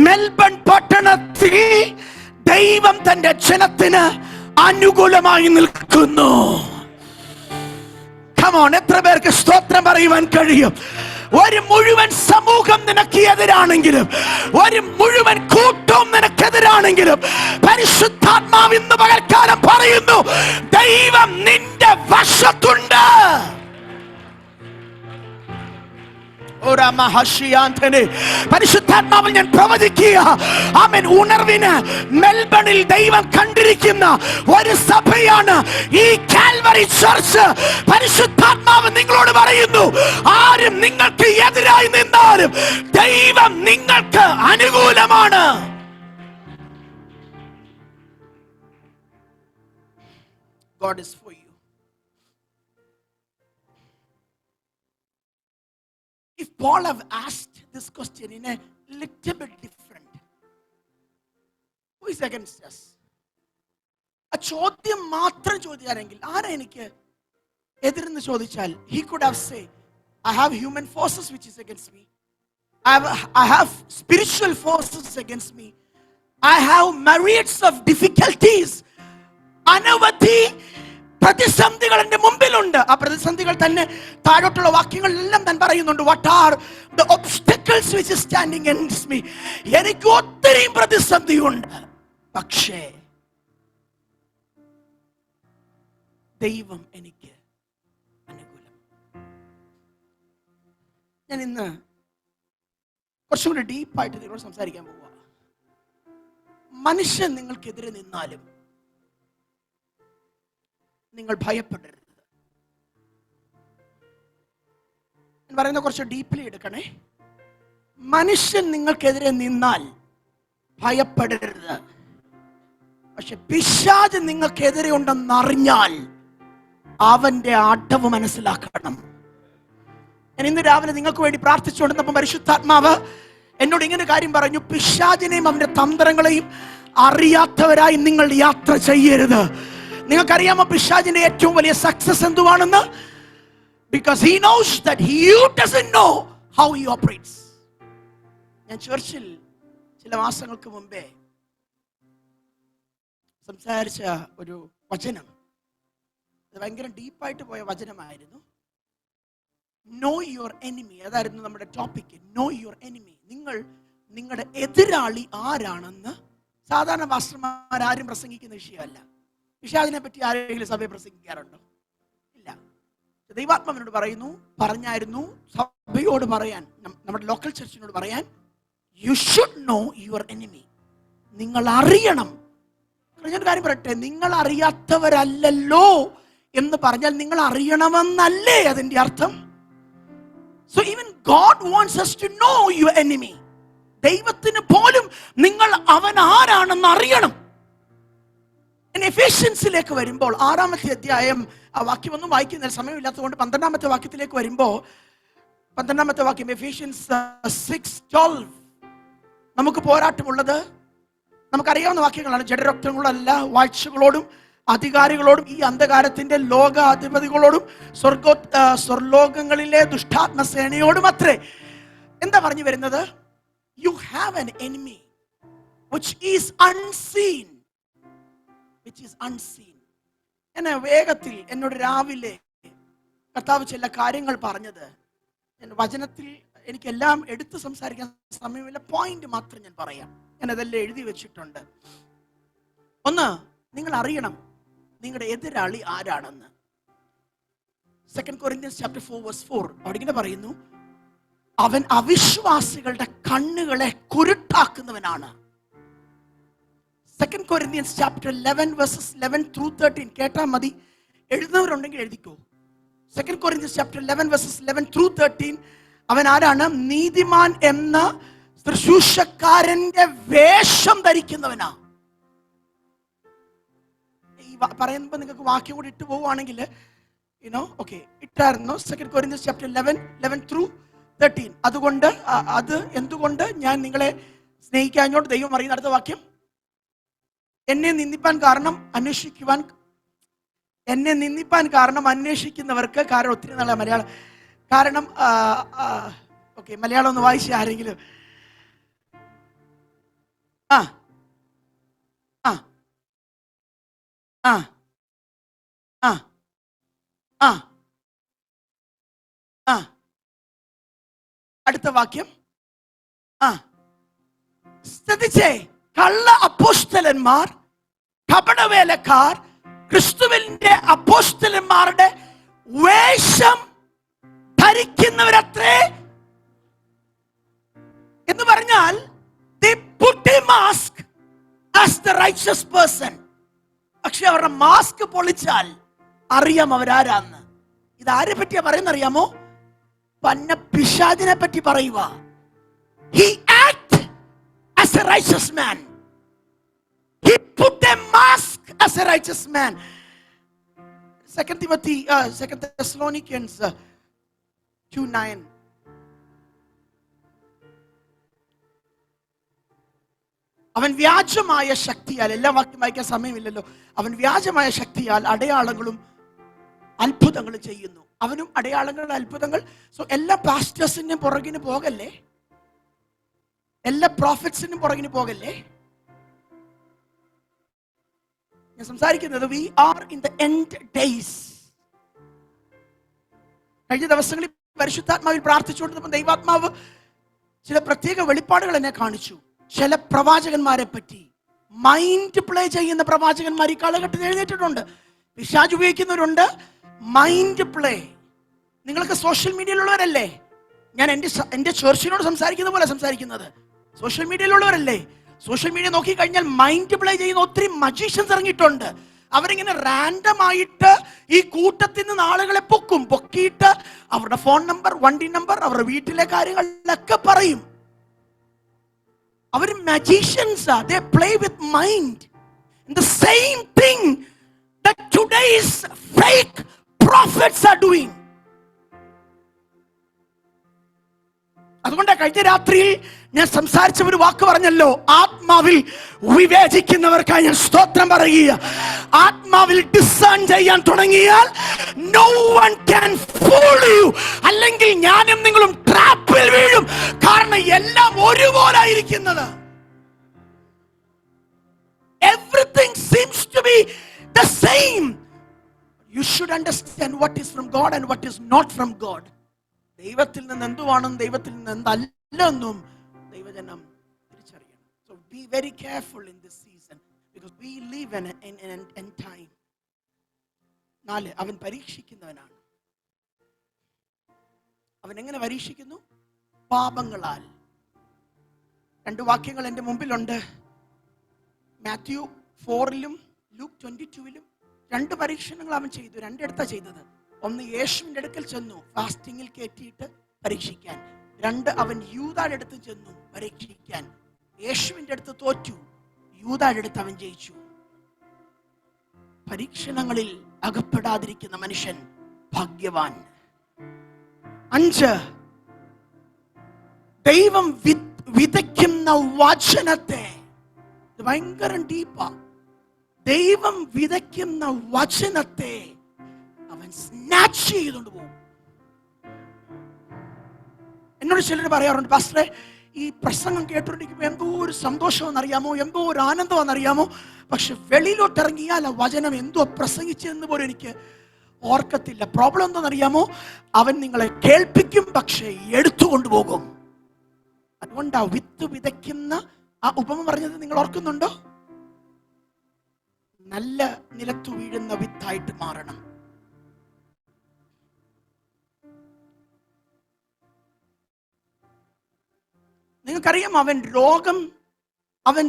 മെൽബൺ പട്ടണത്തിൽ ദൈവം തന്റെ ജനത്തിന് അനുകൂലമായി നിൽക്കുന്നു. Come on, എത്ര പേർക്ക് സ്തോത്രം പറയുവാൻ കഴിയും? ഒരു മുഴുവൻ സമൂഹം നിനക്ക് എതിരാണെങ്കിലും, ഒരു മുഴുവൻ കൂട്ടവും നിനക്കെതിരാണെങ്കിലും, പരിശുദ്ധാത്മാവ് ഇന്ന് പകൽക്കാലം പറയുന്നു, ദൈവം നിന്റെ വശത്തുണ്ട്. പരിശുദ്ധാത്മാവിൽ ഞാൻ പ്രവചിക്കുക, ആമേൻ, ഉണർവിന് മെൽബണിൽ ദൈവം കണ്ടിരിക്കുന്ന ഒരു സഭയാണ് ഈ കാൽവറി ചർച്ച്. പരിശുദ്ധാത്മാവ് നിങ്ങളോട് പറയുന്നു, ആരും നിങ്ങൾക്ക് എതിരായി നിന്നാലും ദൈവം നിങ്ങൾക്ക് അനുകൂലമാണ്. God is for you. If Paul have asked this question in a little bit different, who is against us? ആ ചോദ്യം മാത്രം ചോദിച്ചാണെങ്കിൽ, ആരാ എനിക്ക് എതിരെന്ന് ചോദിച്ചാൽ, he could have said, I have human forces which is against me. I have spiritual forces against me. I have myriads of difficulties. അനവധി പ്രതിസന്ധികൾ എന്റെ മുമ്പിലുണ്ട്. ആ പ്രതിസന്ധികൾ തന്നെ താഴോട്ടുള്ള വാക്യങ്ങളിലെല്ലാം താൻ പറയുന്നുണ്ട്. What are the obstacles which is standing against me? എനിക്ക് ഒത്തിരി പ്രതിസന്ധിയുണ്ട്, പക്ഷേ ദൈവം എനിക്ക് അനുകൂലം. ഞാൻ ഇന്ന് കുറച്ചും കൂടി ഡീപ്പായിട്ട് നിങ്ങളോട് സംസാരിക്കാൻ പോവുക. മനുഷ്യൻ നിങ്ങൾക്കെതിരെ നിന്നാലും നിങ്ങൾ ഭയപ്പെടരുത്. ഞാൻ പറയുന്ന കുറച്ച് ഡീപ്ലി എടുക്കണേ. മനുഷ്യൻ നിങ്ങൾക്കെതിരെ നിന്നാൽ ഭയപ്പെടരുത്. പക്ഷെ പിശാച് നിങ്ങൾക്കെതിരെ ഉണ്ടെന്നറിഞ്ഞാൽ അവന്റെ അടവ് മനസ്സിലാക്കണം. ഞാൻ ഇന്ന് രാവിലെ നിങ്ങൾക്ക് വേണ്ടി പ്രാർത്ഥിച്ചുകൊണ്ടിരുന്നപ്പോൾ പരിശുദ്ധാത്മാവ് എന്നോട് ഇങ്ങനെ കാര്യം പറഞ്ഞു, പിശാചിനെയും അവന്റെ തന്ത്രങ്ങളെയും അറിയാത്തവരായി നിങ്ങൾ യാത്ര ചെയ്യരുത്. നിങ്ങൾക്കറിയാമോ പിശാചിന്റെ ഏറ്റവും വലിയ success എന്തുവാണെന്ന്? Because he knows that you doesn't know how he operates. ഞാൻ ചർച്ചിൽ ചില മാസങ്ങൾക്ക് മുമ്പേ സംസാരിച്ച ഒരു വചനം, അത് ഭയങ്കര ഡീപ്പായിട്ട് പോയ വചനമായിരുന്നു. നോ യുവർ എനിമി, അതായിരുന്നു നമ്മുടെ ടോപ്പിക്. No your enemy. നിങ്ങൾ നിങ്ങളുടെ എതിരാളി ആരാണെന്ന് സാധാരണ പാസ്റ്റർമാരും പ്രസംഗിക്കുന്ന വിഷയമല്ല. പിശാചിനെ പറ്റി ആരെങ്കിലും സഭയെ പ്രസംഗിക്കാറുണ്ടോ? ഇല്ല. ദൈവാത്മാവിനോട് പറഞ്ഞായിരുന്നു സഭയോട് പറയാൻ, നമ്മുടെ ലോക്കൽ ചർച്ചിനോട് പറയാൻ, you should know your enemy. നിങ്ങൾ അറിയണം. ഞാൻ കാര്യം പറയട്ടെ, നിങ്ങൾ അറിയാത്തവരല്ലല്ലോ എന്ന് പറഞ്ഞാൽ നിങ്ങൾ അറിയണമെന്നല്ലേ അതിന്റെ അർത്ഥം? So even God wants us to know your enemy. ദൈവത്തിന് പോലും നിങ്ങൾ അവൻ ആരാണെന്ന് അറിയണം. എഫേഷ്യൻസിലേക്ക് വരുമ്പോൾ 6-ാമത്തെ അധ്യായം, ആ വാക്യമൊന്നും വായിക്കുന്ന സമയമില്ലാത്തതുകൊണ്ട് 12-ാമത്തെ വാക്യത്തിലേക്ക് വരുമ്പോൾ, 12-ാമത്തെ വാക്യം എഫേഷ്യൻസ് 6:12. നമുക്ക് പോരാട്ടമുള്ളത് നമുക്കറിയാവുന്ന വാക്യങ്ങളാണ്. ജഡരക്തങ്ങളല്ല, വാഴ്ചകളോടും അധികാരികളോടും ഈ അന്ധകാരത്തിന്റെ ലോകാധിപതികളോടും സ്വർലോകങ്ങളിലെ ദുഷ്ടാത്മസേനയോടും അത്രേ. എന്താ പറഞ്ഞു വരുന്നത്? You have an enemy which is unseen. Which is unseen. എന്നെ വേഗത്തിൽ എന്നോട് രാവിലെ കർത്താവ് ചില കാര്യങ്ങൾ പറഞ്ഞത്, വചനത്തിൽ എനിക്കെല്ലാം എടുത്ത് സംസാരിക്കാൻ സമയമില്ല, പോയിന്റ് മാത്രം ഞാൻ പറയാം. ഞാൻ അതെല്ലാം എഴുതി വെച്ചിട്ടുണ്ട്. ഒന്ന്, നിങ്ങൾ അറിയണം നിങ്ങളുടെ എതിരാളി ആരാണെന്ന്. 2 Corinthians chapter 4 verse 4 അവിടെ ഇങ്ങനെ പറയുന്നു, അവൻ അവിശ്വാസികളുടെ കണ്ണുകളെ കുരുട്ടാക്കുന്നവനാണ്. 2 Corinthians chapter 11 verses 11 through 13 കേട്ടാ മതി, എഴുതുന്നവരുണ്ടെങ്കിൽ എഴുതിക്കോ. 2 Corinthians chapter 11 verses 11 through 13 അവൻ ആരാണ്? നീതിമാൻ എന്ന ശുശ്രൂഷക്കാരന്റെ വേഷം ധരിക്കുന്നവനാ. ഈ പറയുമ്പോ നിങ്ങൾക്ക് വാക്യം കൂടി ഇട്ട് പോവുകയാണെങ്കിൽ ഓക്കെ ഇട്ടായിരുന്നു. 2 Corinthians chapter 11 through 13. അതുകൊണ്ട് അത് എന്തുകൊണ്ട് ഞാൻ നിങ്ങളെ സ്നേഹിക്കാഞ്ഞോട്ട് ദൈവം അറിയുന്ന. അടുത്ത വാക്യം, എന്നെ നിന്ദിപ്പാൻ കാരണം അന്വേഷിക്കുന്നവർക്ക്, കാരണം ഒത്തിരി നല്ല മലയാളം, കാരണം ഓക്കെ മലയാളം ഒന്ന് വായിച്ച ആരെങ്കിലും. ആ ആ ആ ആ ആ ആ അടുത്ത വാക്യം. ശ്രദ്ധിച്ചേ, കള്ള അപ്പോസ്തലന്മാർ, കപടവേലക്കാർ, ക്രിസ്തുവിന്റെ അപ്പോസ്തലന്മാരുടെ വേഷം ധരിക്കുന്നവരത്രേ എന്ന് പറഞ്ഞാൽ they put a mask as the righteous person. പക്ഷെ അവരുടെ മാസ്ക് പൊളിച്ചാൽ അറിയാം അവരാരാന്ന്. ഇതാരെ പറ്റിയാ പറയുന്ന അറിയാമോ? പന്ന പിശാചിനെ പറ്റി പറയുക. He act as a righteous man. He put a mask as a righteous man. 2 Thessalonians 2:9. അവൻ വ്യാജമായ ശക്തിയാൽ, എല്ലാ വാക്യം വായിക്കാൻ സമയമില്ലല്ലോ, അവൻ വ്യാജമായ ശക്തിയാൽ അടയാളങ്ങളും അത്ഭുതങ്ങളും ചെയ്യുന്നു. അവനും അടയാളങ്ങളുടെ അത്ഭുതങ്ങൾ. സോ എല്ലാ പാസ്റ്റേഴ്സിനും പുറകിന് പോകല്ലേ, എല്ലാ പ്രോഫറ്റ്സിനും പുറകിന് പോകല്ലേ. ഞാൻ സംസാരിക്കുന്നത് we are in the end days. കഴിഞ്ഞ ദിവസങ്ങളിൽ പരിശുദ്ധാത്മാവിൽ പ്രാർത്ഥിച്ചുകൊണ്ടിരുന്നപ്പോൾ ദൈവാത്മാവ് ചില പ്രത്യേക വെളിപ്പാടുകൾ എന്നെ കാണിച്ചു. ചില പ്രവാചകന്മാരെ പറ്റി, മൈൻഡ് പ്ലേ ചെയ്യുന്ന പ്രവാചകന്മാർ ഈ കാലഘട്ടത്തിൽ എഴുന്നേറ്റിട്ടുണ്ട്. പിശാച് ഉപയോഗിക്കുന്നവരുണ്ട്. Mind play. നിങ്ങൾക്ക് സോഷ്യൽ മീഡിയയിലുള്ളവരല്ലേ? ഞാൻ എൻ്റെ ചർച്ചിനോട് സംസാരിക്കുന്ന പോലെ സംസാരിക്കുന്നത്. സോഷ്യൽ മീഡിയയിലുള്ളവരല്ലേ? സോഷ്യൽ മീഡിയ നോക്കി കഴിഞ്ഞാൽ മൈൻഡ് പ്ലേ ചെയ്യുന്ന ഒത്തിരി മജീഷ്യൻസ് ഇറങ്ങിയിട്ടുണ്ട്. അവരിങ്ങനെ റാൻഡം ആയിട്ട് ഈ കൂട്ടത്തിൽ നിന്ന് ആളുകളെ പൊക്കിയിട്ട് അവരുടെ ഫോൺ നമ്പർ, വണ്ടി നമ്പർ, അവരുടെ വീട്ടിലെ കാര്യങ്ങളിലൊക്കെ പറയും. അവർ magicians are. They play with mind. And the same thing that today's fake prophets are doing. അതുകൊണ്ട് കഴിഞ്ഞ രാത്രിയിൽ ഞാൻ സംസാരിച്ച ഒരു വാക്ക് പറഞ്ഞല്ലോ, ആത്മാവിൽ വിവേചിക്കുന്നവർക്കായി ഞാൻ സ്തോത്രം പറയുക. ആത്മാവിൽ ഡിസേൺ ചെയ്യാൻ തുടങ്ങിയാൽ no one can fool you. അല്ലെങ്കിൽ ഞാനും നിങ്ങളും ട്രാപ്പിൽ വീഴും. കാരണം എല്ലാം ഒരുപോലായിരിക്കുന്നത്. Everything seems to be the same. You should understand what is from God and what is not from God. ദൈവത്തിൽ നിന്ന് എന്തുവാണെന്നും ദൈവത്തിൽ നിന്ന് എന്തല്ലെന്നും ദൈവജനം തിരിച്ചറിയണം. So be very careful in this season because we live in an end time. 4, അവൻ പരീക്ഷിക്കുന്നവനാണ്. അവൻ എങ്ങനെ പരീക്ഷിക്കുന്നു? പാപങ്ങളാൽ. 2 വാക്യങ്ങൾ എൻ്റെ മുമ്പിലുണ്ട്. മാത്യു 4-ലും ലൂക്ക് 22-ലും 2 പരീക്ഷണങ്ങൾ അവൻ ചെയ്തു. 2 എടുത്താ ചെയ്തത്. ഒന്ന്, യേശുവിൻ്റെ അടുക്കൽ ചെന്നു ഫാസ്റ്റിങ്ങിൽ കയറ്റിയിട്ട് പരീക്ഷിക്കാൻ. 2, അവൻ യൂദായുടെ അടുത്ത് ചെന്നു പരീക്ഷിക്കാൻ. യേശുവിൻ്റെ അടുത്ത് തോറ്റു, യൂദായുടെ അടുത്ത് അവൻ ജയിച്ചു. പരീക്ഷണങ്ങളിൽ അകപ്പെടാതിരിക്കുന്ന മനുഷ്യൻ ഭാഗ്യവാൻ. 5, ദൈവം വിതയ്ക്കുന്ന വചനത്തെ, ഇത് ഭയങ്കര ഡീപ്പാ. ദൈവം വിതയ്ക്കുന്ന വചനത്തെ അവൻ സ്നാച്ച് ചെയ്തുകൊണ്ട് പോകും. എന്നോട് ചിലർ പറയാറുണ്ട്, പാസ്റ്ററെ ഈ പ്രസംഗം കേട്ടുകൊണ്ടിരിക്കുമ്പോൾ എന്തോ ഒരു സന്തോഷമെന്നറിയാമോ, എന്തോ ഒരു ആനന്ദമെന്നറിയാമോ. പക്ഷെ വെളിയിലോട്ട് ഇറങ്ങിയാൽ ആ വചനം എന്തോ പ്രസംഗിച്ചെന്ന് പോലും എനിക്ക് ഓർക്കത്തില്ല. പ്രോബ്ലം എന്താണെന്നറിയാമോ, അവൻ നിങ്ങളെ കേൾപ്പിക്കും, പക്ഷെ എടുത്തുകൊണ്ടുപോകും. അതുകൊണ്ട് ആ വിത്ത് വിതയ്ക്കുന്ന ആ ഉപമ പറഞ്ഞത് നിങ്ങൾ ഓർക്കുന്നുണ്ടോ? നല്ല നിലത്തു വീഴുന്ന വിത്തായിട്ട് മാറണം. നിങ്ങൾക്കറിയാം, അവൻ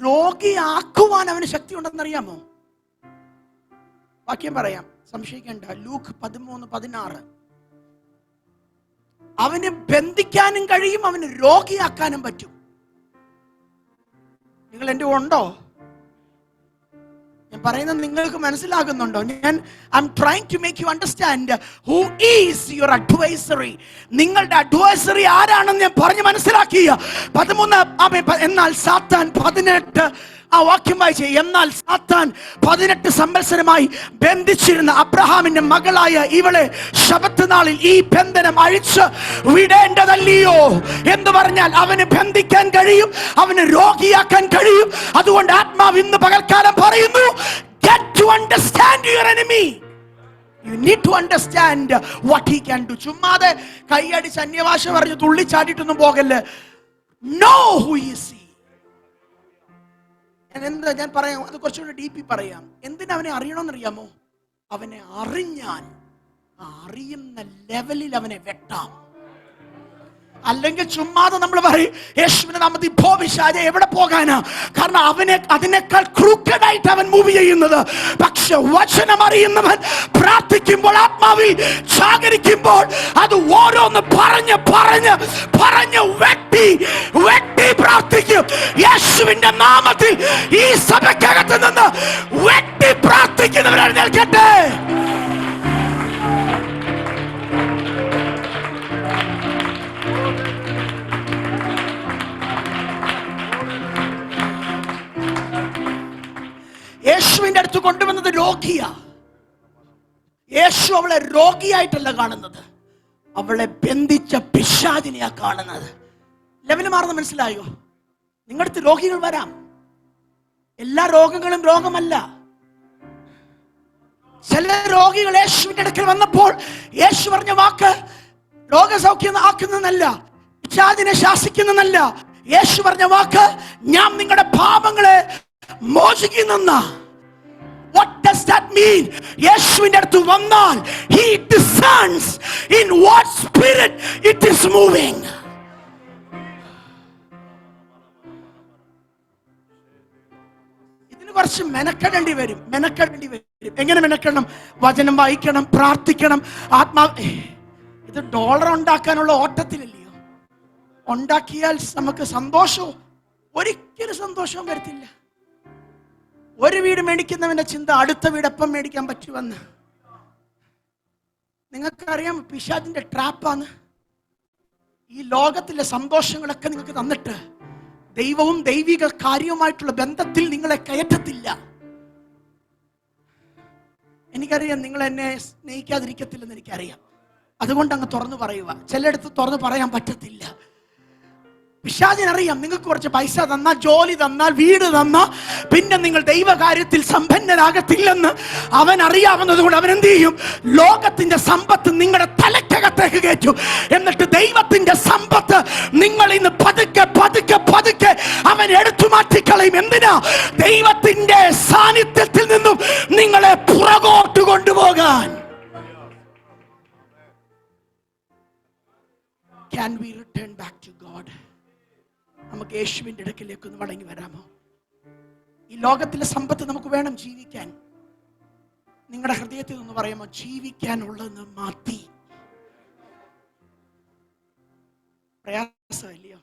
രോഗിയാക്കുവാൻ അവന് ശക്തി ഉണ്ടെന്നറിയാമോ? വാക്യം പറയാം, സംശയിക്കേണ്ട. ലൂക്ക് 13:16. അവന് ബന്ധിക്കാനും കഴിയും, അവന് രോഗിയാക്കാനും പറ്റും. നിങ്ങൾ എൻ്റെ ഉണ്ടോ? ഞാൻ പറയുന്നത് നിങ്ങൾക്ക് മനസ്സിലാകുന്നുണ്ടോ? I'm trying to make you understand who is your adversary. നിങ്ങളുടെ അഡ്വൈസറി ആരാണെന്ന് ഞാൻ പറഞ്ഞ് മനസ്സിലാക്കിയ 13. എന്നാൽ സാത്താൻ 18 ആ വാക്യം വായിച്ചേ. എന്നാൽ സാത്താൻ 18 സംവത്സരമായി ബന്ധിച്ചിരുന്ന അബ്രഹാമിന്റെ മകളായ ഇവളെ ശബത്ത് നാളിൽ ഈ ബന്ധനം അഴിച്ച് വിടേണ്ടതല്ലയോ എന്ന് പറഞ്ഞാൽ അവന് ബന്ധിക്കാൻ കഴിയും, അവന് രോഗിയാക്കാൻ കഴിയും. അതുകൊണ്ട് ആത്മാവ് ഇന്ന് പകൽക്കാലം പറയുന്നു, get to understand your enemy. You need to understand what he can do. ചുമ്മാതെ കൈയടിച്ച് അന്യഭാഷ പറഞ്ഞു തുള്ളിച്ചാടിയിട്ടൊന്നും പോകല്ലേ. Know who he is. ഞാൻ പറയാം, അത് കുറച്ചുകൂടി ഡീപ്പി പറയാം. എന്തിനാ അവനെ അറിയണമെന്നറിയാമോ? അവനെ അറിഞ്ഞാൽ അറിയുന്ന ലെവലിൽ അവനെ വെട്ടാം. അല്ലെങ്കിൽ ചുമ്മാതെ നമ്മൾ പറയും യേശുവിന്റെ നാമത്തിൽ പോ പിശാചേ, എവിടെ പോകാനാ? കാരണം അതിനേക്കാൾ ക്രൂക്കഡായിട്ട് അവൻ മൂവ് ചെയ്യുന്നത്. പക്ഷെ വചനം അറിയുന്നവൻ പ്രാർത്ഥിക്കുമ്പോൾ, ആത്മാവിൽ ജാഗരിക്കുമ്പോൾ അത് ഓരോന്ന് പറഞ്ഞ് പറഞ്ഞ് പറഞ്ഞ് വെട്ടി വെട്ടി പ്രാർത്ഥിക്കും. യേശുവിന്റെ നാമത്തിൽ ഈ സഭയ്ക്കകത്ത് നിന്ന് വെട്ടി പ്രാർത്ഥിക്കുന്നവരാണ് നിൽക്കട്ടെ. യേശുവിന്റെ അടുത്ത് കൊണ്ടുവന്നത് രോഗിയാ. യേശു അവളെ രോഗിയായിട്ടല്ല കാണുന്നത്, അവളെ ബന്ധിച്ച പിശാചിനെയാ കാണുന്നത്. ലെവല് മാറുന്ന മനസ്സിലായോ? നിങ്ങളുടെ അടുത്ത് രോഗികൾ വരാം. എല്ലാ രോഗങ്ങളും രോഗമല്ല. ചില രോഗികൾ യേശുവിന്റെ അടുക്കൽ വന്നപ്പോൾ യേശു പറഞ്ഞ വാക്ക് രോഗസൗഖ്യം ആക്കുന്നതല്ല, പിശാചിനെ ശാസിക്കുന്നതല്ല. യേശു പറഞ്ഞ വാക്ക്, ഞാൻ നിങ്ങളുടെ പാപങ്ങളെ മോചിക്കുന്ന. What does that mean? യേശുവിന്റെ അടുത്ത് വന്നാൽ he discerns in what spirit it is moving. ഇതിന് കുറച്ച് മെനക്കെടേണ്ടി വരും. എങ്ങനെ മെനക്കെടണം? വചനം വായിക്കണം, പ്രാർത്ഥിക്കണം, ഇത് ഡോളർ ഉണ്ടാക്കാനുള്ള ഓട്ടത്തിലല്ലയോ. ഉണ്ടാക്കിയാൽ നമുക്ക് സന്തോഷവും ഒരിക്കലും സന്തോഷവും വരത്തില്ല. ഒരു വീട് മേടിക്കുന്നവന്റെ ചിന്ത അടുത്ത വീട് എപ്പം മേടിക്കാൻ പറ്റുമെന്ന്. നിങ്ങൾക്കറിയാം, പിശാചിന്റെ ട്രാപ്പാണ്. ഈ ലോകത്തിലെ സന്തോഷങ്ങളൊക്കെ നിങ്ങൾക്ക് തന്നിട്ട് ദൈവവും ദൈവിക കാര്യവുമായിട്ടുള്ള ബന്ധത്തിൽ നിങ്ങളെ കയറ്റത്തില്ല. എനിക്കറിയാം നിങ്ങൾ എന്നെ സ്നേഹിക്കാതിരിക്കത്തില്ലെന്ന് എനിക്കറിയാം. അതുകൊണ്ട് അങ്ങ് തുറന്നു പറയുക. ചിലയിടത്ത് തുറന്നു പറയാൻ പറ്റത്തില്ല. പിശാചിനറിയാം, നിങ്ങൾക്ക് കുറച്ച് പൈസ തന്നാൽ, ജോലി തന്നാൽ, വീട് തന്നാൽ പിന്നെ നിങ്ങൾ ദൈവകാര്യത്തിൽ സമ്പന്നരാകത്തില്ലെന്ന് അവൻ അറിയാവുന്നത് കൊണ്ട് അവൻ എന്ത് ചെയ്യും? ലോകത്തിന്റെ സമ്പത്ത് നിങ്ങളുടെ തലക്കകത്തേക്ക് കയറ്റും. എന്നിട്ട് ദൈവത്തിന്റെ സമ്പത്ത് നിങ്ങൾ ഇന്ന് പതുക്കെ പതുക്കെ പതുക്കെ അവൻ എടുത്തു മാറ്റിക്കളയും. എന്തിനാ? ദൈവത്തിന്റെ സാന്നിധ്യത്തിൽ നിന്നും നിങ്ങളെ പുറകോട്ട് കൊണ്ടുപോകാൻ. Can we return back to God? നമുക്ക് യേശുവിന്റെ അടുക്കലേക്ക് ഒന്ന് മടങ്ങി വരാമോ? ഈ ലോകത്തിലെ സമ്പത്ത് നമുക്ക് വേണം ജീവിക്കാൻ. നിങ്ങളുടെ ഹൃദയത്തിൽ നിന്ന് പറയാമോ, ജീവിക്കാനുള്ളത് മതി. പ്രയാസമല്ലയോ?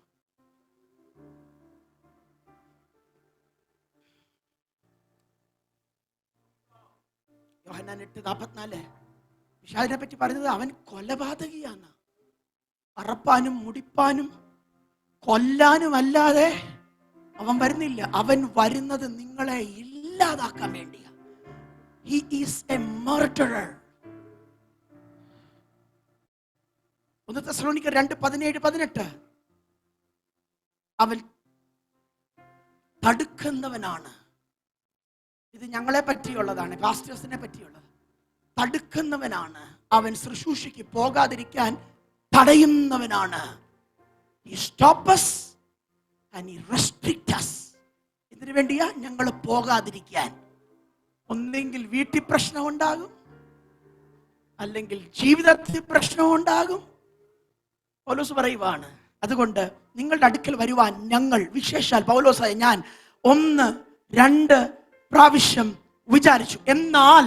യോഹന്നാൻ 8:44 പിശാചിനെ പറ്റി പറയുന്നത് അവൻ കൊലപാതകിയാണ്. അറപ്പാനും മുടിപ്പാനും കൊല്ലാനും അല്ലാതെ അവൻ വരുന്നില്ല. അവൻ വരുന്നത് നിങ്ങളെ ഇല്ലാതാക്കാൻ വേണ്ടിയാ. He is a murderer. 1 തെസ്സലോനിക്കർ 2:17-18 അവൻ തടുക്കുന്നവനാണ്. ഇത് ഞങ്ങളെ പറ്റിയുള്ളതാണ്, പാസ്റ്റേഴ്സിനെ പറ്റിയുള്ളത്. തടുക്കുന്നവനാണ് അവൻ. ശുശ്രൂഷയ്ക്ക് പോകാതിരിക്കാൻ തടയുന്നവനാണ്. He stops us and he restricts us. ഇതിനു വേണ്ടിയാ ഞങ്ങൾ പോകാതിരിക്കാൻ. ഒന്നെങ്കിൽ വീട്ടിൽ പ്രശ്നം ഉണ്ടാകും, അല്ലെങ്കിൽ ജീവിതത്തിൽ പ്രശ്നം ഉണ്ടാകും. പൗലോസ് പറയുവാണ്, അതുകൊണ്ട് നിങ്ങളുടെ അടുക്കൽ വരുവാൻ ഞങ്ങൾ, വിശേഷാൽ പൗലോസായ ഞാൻ 1-2 പ്രാവശ്യം വിചാരിച്ചു. എന്നാൽ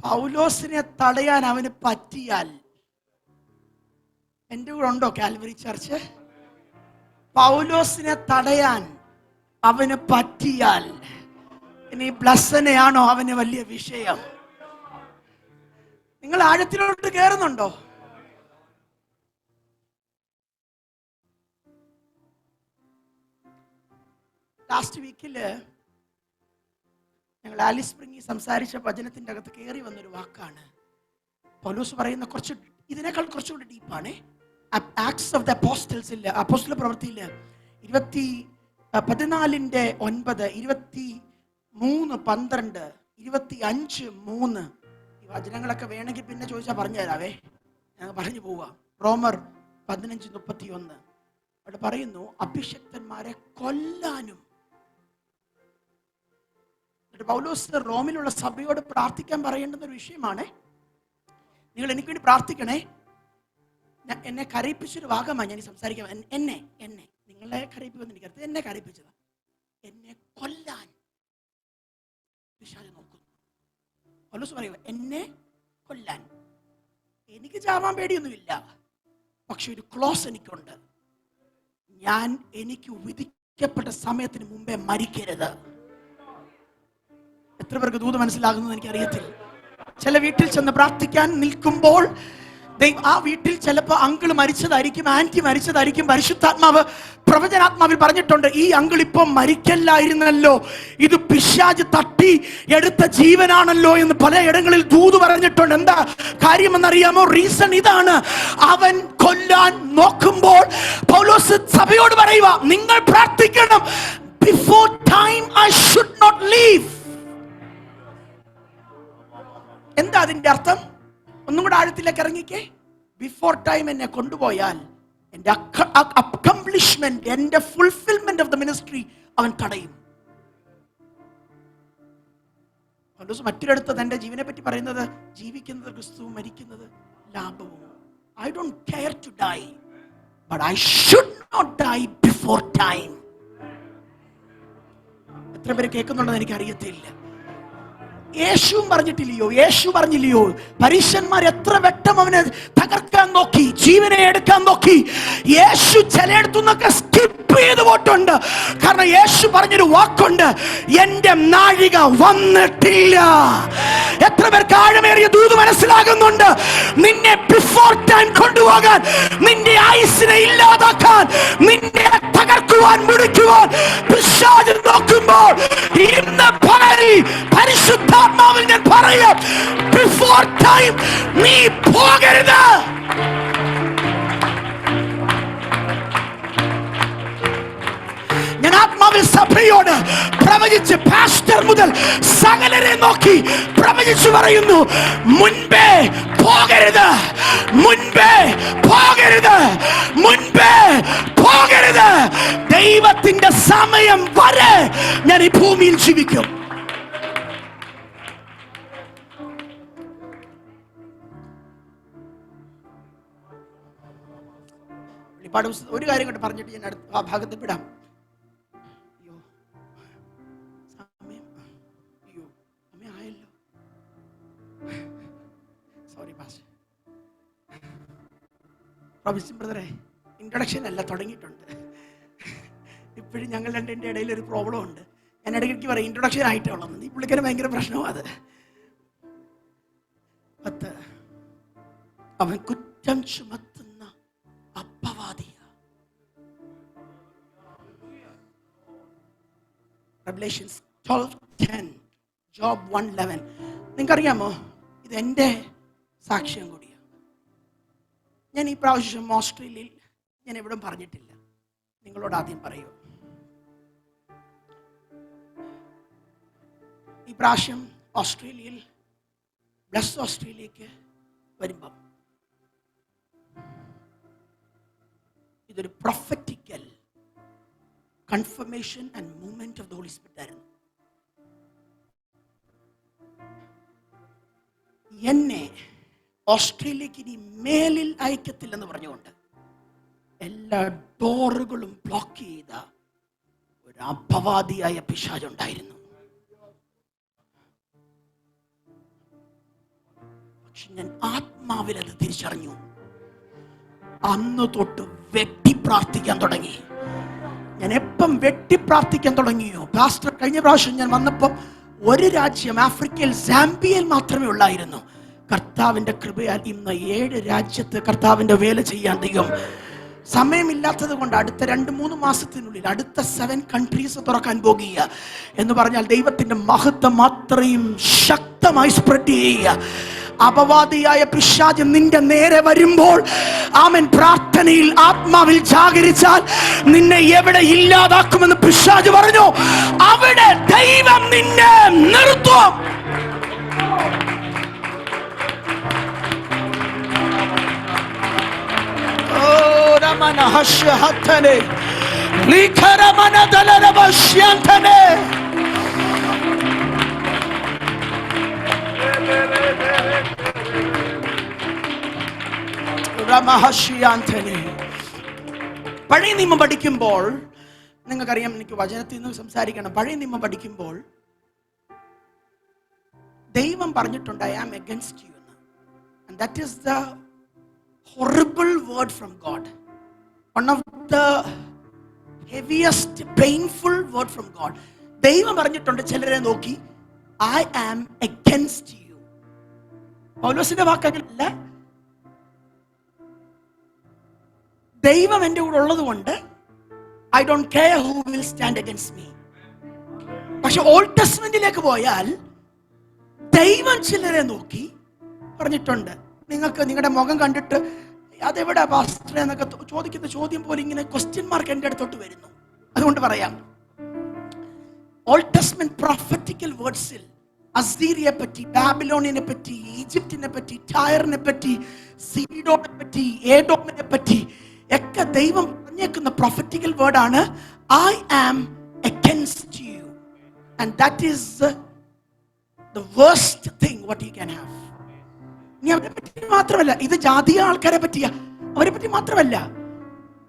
പൗലോസിനെ തടയാൻ അവന് പറ്റിയാൽ, എൻ്റെ കൂടെ ഉണ്ടോ കാൽവറി ചർച്ച്? പൗലോസിനെ തടയാൻ അവന് പറ്റിയാൽ ഇനി ബ്ലസ്സനെയാണോ അവന് വലിയ വിഷയം? നിങ്ങൾ ആഴത്തിലോട്ട് കയറുന്നുണ്ടോ? ലാസ്റ്റ് വീക്കില് ഞങ്ങൾ ആലിസ് സ്പ്രിംഗിൽ സംസാരിച്ച വചനത്തിന്റെ അകത്ത് കയറി വന്നൊരു വാക്കാണ്. പൗലോസ് പറയുന്ന ഇതിനേക്കാൾ കുറച്ചുകൂടി ഡീപ്പാണ്. ആക്ട്സ് ഓഫ് ദ അപ്പോസ്റ്റൽസിൽ, അപ്പോസ്റ്റൽ പ്രവൃത്തിയിൽ 14:9, 23:12, 25:3 ഈ വചനങ്ങളൊക്കെ വേണമെങ്കിൽ പിന്നെ ചോദിച്ചാൽ പറഞ്ഞു തരാവേ, ഞങ്ങൾ പറഞ്ഞു പോവാം. റോമർ 15:31 അവിടെ പറയുന്നു, അഭിഷക്തന്മാരെ കൊല്ലാനും. പൗലോസ് റോമിലുള്ള സഭയോട് പ്രാർത്ഥിക്കാൻ പറയേണ്ടുന്ന ഒരു വിഷയമാണ്. നിങ്ങൾ എനിക്ക് വേണ്ടി പ്രാർത്ഥിക്കണേ. എന്നെ കരയിപ്പിച്ചൊരു ഭാഗമാണ് ഞാൻ സംസാരിക്കാൻ. എന്നെ നിങ്ങളെ കരയിപ്പിക്കുമെന്ന് എനിക്കറിയാം. എന്നെ കരയിപ്പിച്ചതാ. എന്നെ കൊല്ലാൻ പിശാച് നോക്കുന്നു. പൗലോസ് പറയുക, എന്നെ കൊല്ലാൻ. എനിക്ക് ചാവാൻ പേടിയൊന്നുമില്ല, പക്ഷെ ഒരു ക്ലോസ് എനിക്കുണ്ട്. എനിക്ക് വിധിക്കപ്പെട്ട സമയത്തിന് മുമ്പേ മരിക്കരുത്. എത്ര പേർക്ക് ദൂത് മനസ്സിലാകുന്നത് എനിക്കറിയത്തില്ല. ചില വീട്ടിൽ ചെന്ന് പ്രാർത്ഥിക്കാൻ നിൽക്കുമ്പോൾ ആ വീട്ടിൽ ചിലപ്പോൾ അങ്കിൾ മരിച്ചതായിരിക്കും, ആന്റി മരിച്ചതായിരിക്കും. പരിശുദ്ധാത്മാവ് പ്രവചനാത്മാവിൽ പറഞ്ഞിട്ടുണ്ട്, ഈ അങ്കിൾ ഇപ്പം മരിക്കല്ലായിരുന്നല്ലോ, ഇത് പിശാച് തട്ടി എടുത്ത ജീവനാണല്ലോ എന്ന് പലയിടങ്ങളിൽ ദൂത് പറഞ്ഞിട്ടുണ്ട്. എന്താ കാര്യമെന്നറിയാമോ? റീസൺ ഇതാണ്. അവൻ കൊല്ലാൻ നോക്കുമ്പോൾ പൗലോസ് സഭയോട് പറയുക, നിങ്ങൾ പ്രാർത്ഥിക്കണം, before time I should not leave. എന്താ അതിന്റെ അർത്ഥം? ഒന്നും കൂടെ ആഴത്തിലേക്ക് ഇറങ്ങിക്കേ. ബിഫോർ ടൈം എന്നെ കൊണ്ടുപോയാൽ എന്റെ അക്കംപ്ലിഷ്മെന്റ്, എന്റെ ഫുൾഫിൽമെന്റ് ഓഫ് ദ മിനിസ്ട്രി അവൻ തടയും. മറ്റൊരിടത്ത് തന്റെ ജീവനെ പറ്റി പറയുന്നത്, ജീവിക്കുന്നത് ക്രിസ്തുവും മരിക്കുന്നത് ലാഭവും. I don't care to die, but I should not die before time. എത്ര പേര് കേൾക്കുന്നുണ്ടെന്ന് എനിക്ക് അറിയത്തില്ല. യേശുവും പറഞ്ഞിട്ടില്ലയോ? യേശു പറഞ്ഞില്ലയോ? പരീശന്മാർ എത്ര വെട്ടം അവനെ തകർക്കാൻ നോക്കി, ജീവനെ എടുക്കാൻ നോക്കി. യേശു ചിലയിടത്തുനിന്നൊക്കെ സ്കിപ്പ് ചെയ്ത് പോയിട്ടുണ്ട്. കാരണം യേശു പറഞ്ഞൊരു വാക്കുണ്ട്, എന്റെ നാഴിക വന്നിട്ടില്ല. എത്ര പേർക്ക് ആഴമേറിയ ദൂത് മനസ്സിലാകുന്നുണ്ട്? നിന്നെ ബിഫോർ ടൈം കൊണ്ടുപോകാൻ, നിന്റെ ആയുസ്സിനെ ഇല്ലാതാക്കാൻ, നിന്നെ തകർക്കുവാൻ, മുടിക്കുവാൻ പിശാച് നോക്കുമ്പോൾ ഇന്ന് പകലിൽ പരിശുദ്ധാത്മാവിൽ ഞാൻ പറയാം, ബിഫോർ ടൈം നീ പോകരുത്. ഞാൻ ആത്മാവിൽ സഭയോട് പ്രവചിച്ച്, പാസ്റ്റർ മുതൽ സകലരെ നോക്കി പ്രവചിച്ചു പറയുന്നു, മുൻപേ പോകരുത്, മുൻപേ പോകരുത്, മുൻപേ പോകരുത്. ദൈവത്തിന്റെ സമയം വരെ ഞാൻ ഈ ഭൂമിയിൽ ജീവിക്കും. ഒരു കാര്യം കൊണ്ട് പറഞ്ഞിട്ട് ഞാൻ അടുത്ത ആ ഭാഗത്ത് വിടാം. സമയമായല്ലോ. Sorry pastor. റോബിൻസൺ ബ്രദറെ, ഇൻട്രൊഡക്ഷൻ അല്ല, തുടങ്ങിയിട്ടുണ്ട്. ഇപ്പോഴും ഞങ്ങൾ രണ്ടിൻ്റെ ഇടയിൽ ഒരു പ്രോബ്ലം ഉണ്ട്. ഞാൻ ഇടയ്ക്ക് പറയും ഇൻട്രൊഡക്ഷൻ ആയിട്ടേ ഉള്ളൂ. ഈ പുള്ളിക്കാരൻ ഭയങ്കര പ്രശ്നവും അത്. 10 അവൻ കുറ്റം ചുമത്തുന്ന അപ്പവാദിയ. Revelations 12:10, Job 1:11. നിങ്ങൾക്കറിയാമോ, ഇത് എൻ്റെ സാക്ഷ്യം കൂടിയാണ്. ഞാൻ ഈ പ്രാവശ്യം ഓസ്ട്രേലിയയിൽ ഞാൻ എവിടും പറഞ്ഞിട്ടില്ല, നിങ്ങളോട് ആദ്യം പറയൂ. ഈ പ്രാവശ്യം ഓസ്ട്രേലിയയിൽ ബ്ലസ് ഓസ്ട്രേലിയക്ക് വരുമ്പം ഇതൊരു prophetical confirmation and movement of the holy spirit ആയിരുന്നു. എന്നെ ഓസ്ട്രേലിയക്ക് ഇനി മേലിൽ അയക്കത്തില്ലെന്ന് പറഞ്ഞുകൊണ്ട് എല്ലാ ഡോറുകളും ബ്ലോക്ക് ചെയ്ത ഒരു അപവാദിയായ പിശാചുണ്ടായിരുന്നു. പക്ഷെ ഞാൻ ആത്മാവിൽ അത് തിരിച്ചറിഞ്ഞു. അന്ന് തൊട്ട് വെട്ടി പ്രാർത്ഥിക്കാൻ തുടങ്ങി. ഞാൻ എപ്പം വെട്ടി പ്രാർത്ഥിക്കാൻ തുടങ്ങിയോ, പാസ്റ്റർ, കഴിഞ്ഞ പ്രാവശ്യം ഞാൻ വന്നപ്പോൾ ഒരു രാജ്യം ആഫ്രിക്കയിൽ സാംബിയയിൽ മാത്രമേ ഉള്ളായിരുന്നു. കർത്താവിന്റെ കൃപയാൽ ഇന്ന് 7 രാജ്യത്ത് കർത്താവിന്റെ വേല ചെയ്യാൻ ദൈവം സമയമില്ലാത്തത് കൊണ്ട് അടുത്ത 2-3 മാസത്തിനുള്ളിൽ അടുത്ത 7 കൺട്രീസ് തുറക്കാൻ പോകുക എന്ന് പറഞ്ഞാൽ ദൈവത്തിന്റെ മഹത്വം അത്രയും ശക്തമായി സ്പ്രെഡ് ചെയ്യുക. അപവാദിയായ പിശാച് നിന്റെ നേരെ വരുമ്പോൾ ആമേൻ, പ്രാർത്ഥനയിൽ ആത്മാവിൽ ജാഗരിച്ചാൽ നിന്നെ എവിടെ ഇല്ലാതാക്കുമെന്ന് പിശാച് പറഞ്ഞു, അവിടെ ദൈവം നിന്നെ നിർത്തും. പഴയ നിയമം പഠിക്കുമ്പോൾ നിങ്ങൾക്കറിയാം, എനിക്ക് വചനത്തിൽ നിന്ന് സംസാരിക്കണം. പഴയ നിയമം പഠിക്കുമ്പോൾ ദൈവം പറഞ്ഞിട്ടുണ്ട്, ഐ ആം അഗൻസ്റ്റ് യു എന്ന്. And that is the horrible word from God, one of the heaviest painful word from God. ദൈവം പറഞ്ഞിട്ടുണ്ട് ചിലരെ നോക്കി, I am against you. പൗലോസിന്റെ വാക്കല്ല, ദൈവം എൻ്റെ കൂടെ ഉള്ളത് കൊണ്ട് I don't care who will stand against me. പക്ഷെ ഓൾഡ് ടെസ്റ്റ്മെന്റിലേക്ക് പോയാൽ ദൈവം ചിലരെ നോക്കി പറഞ്ഞിട്ടുണ്ട്, നിങ്ങൾക്ക് നിങ്ങളുടെ മുഖം കണ്ടിട്ട് അതെവിടാ പാസ്റ്റർ എന്നൊക്കെ ചോദിക്കുന്ന ചോദ്യം പോലെ ഇങ്ങനെ ക്വസ്റ്റ്യൻ മാർക്ക് എൻ്റെ അടുത്തോട്ട് വരുന്നു. അതുകൊണ്ട് പറയാം, ഓൾഡ് ടെസ്റ്റ്മെന്റ് പ്രൊഫറ്റിക്കൽ വേർഡ്സിൽ അസീറിയെ പറ്റി, ബാബിലോണിനെ പറ്റി, ഈജിപ്തിനെ പറ്റി, ടയറിനെ പറ്റി, സീഡോനെ പറ്റി, ഏഡോമിനെ പറ്റി ഒക്കെ ദൈവം പറഞ്ഞേക്കുന്ന പ്രൊഫറ്റിക്കൽ വേർഡാണ് I am against you. And that is the worst thing what you can have. ഇനി അവരെ പറ്റി മാത്രമല്ല, ഇത് ജാതീയ ആൾക്കാരെ പറ്റിയ, അവരെ പറ്റി മാത്രമല്ല,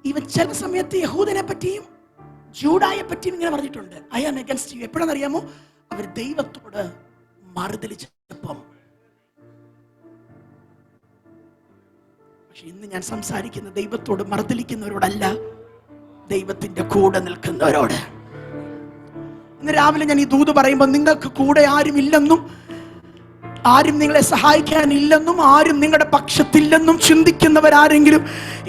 ഇവൻ ചില സമയത്ത് യഹൂദനെ പറ്റിയും ജൂഡായെ പറ്റിയും ഇങ്ങനെ പറഞ്ഞിട്ടുണ്ട്, ഐ ആം അഗൈൻസ്റ്റ് യു. എപ്പോഴാണെന്നറിയാമോ? അവർ ദൈവത്തോട് മറുതലിച്ചപ്പം. പക്ഷെ ഇന്ന് ഞാൻ സംസാരിക്കുന്ന ദൈവത്തോട് മറുതലിക്കുന്നവരോടല്ല, ദൈവത്തിന്റെ കൂടെ നിൽക്കുന്നവരോട്. ഇന്ന് രാവിലെ ഞാൻ ഈ ദൂത് പറയുമ്പോൾ നിങ്ങൾക്ക് കൂടെ ആരും ഇല്ലെന്നും, ആരും നിങ്ങളെ സഹായിക്കാനില്ലെന്നും, ആരും നിങ്ങളുടെ പക്ഷത്തില്ലെന്നും ചിന്തിക്കുന്നവരാരെങ്കിലും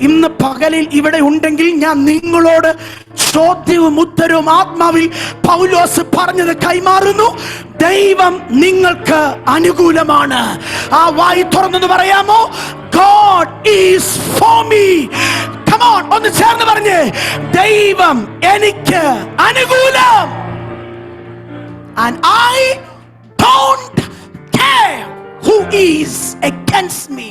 ഇന്ന് പകലിൽ ഇവിടെ ഉണ്ടെങ്കിൽ ഞാൻ നിങ്ങളോട് ചോദ്യവും ഉത്തരവും ആത്മാവിൽ പൗലോസ് പറഞ്ഞത് കൈമാറുന്നു. ദൈവം നിങ്ങൾക്ക് അനുകൂലമാണ്. ആ വായി തുറന്നു പറയാമോ? God is for me. Come on, ഒന്ന് ചേർന്ന് പറഞ്ഞേ, ദൈവം എനിക്ക് അനുകൂലം. And I don't care who is against me.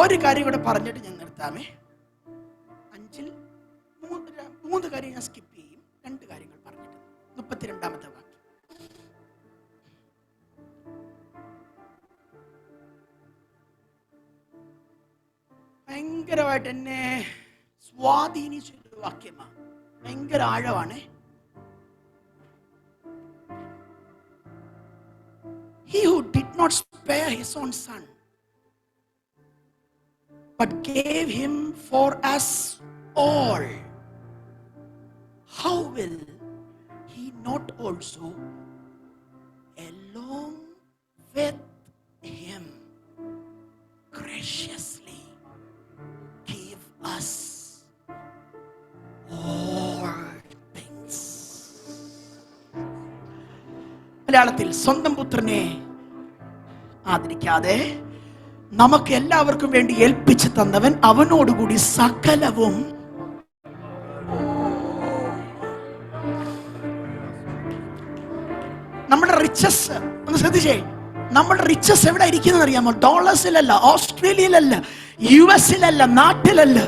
ഒരു കാര്യം കൂടെ പറഞ്ഞിട്ട് ഞാൻ നിർത്താമേ. 5-ൽ 3 കാര്യം ഞാൻ സ്കിപ്പ് ചെയ്യും, 2 കാര്യങ്ങൾ പറഞ്ഞിട്ട് 32ാമത്തെ വാക്യം. ഭയങ്കരമായിട്ട് എന്നെ സ്വാധീനിച്ചൊരു വാക്യമാണ്, ഭയങ്കര ആഴമാണ്. He who did not spare his own son but gave him for us all, how will he not also along with him graciously give us all things? മലയാളത്തിൽ സ്വന്തം പുത്രനെ ആദരിക്കാതെ നമുക്ക് എല്ലാവർക്കും വേണ്ടി ഏൽപ്പിച്ചു തന്നവൻ അവനോടുകൂടി സകലവും നമ്മുടെ റിച്ചസ് ഒന്ന് ശ്രദ്ധിച്ചേ. നമ്മുടെ റിച്ചസ് എവിടെ ഇരിക്കുന്നത് അറിയാമോ? ഡോളേഴ്സിലല്ല, ഓസ്ട്രേലിയയിലല്ല, US-ലല്ല, നാട്ടിലല്ല.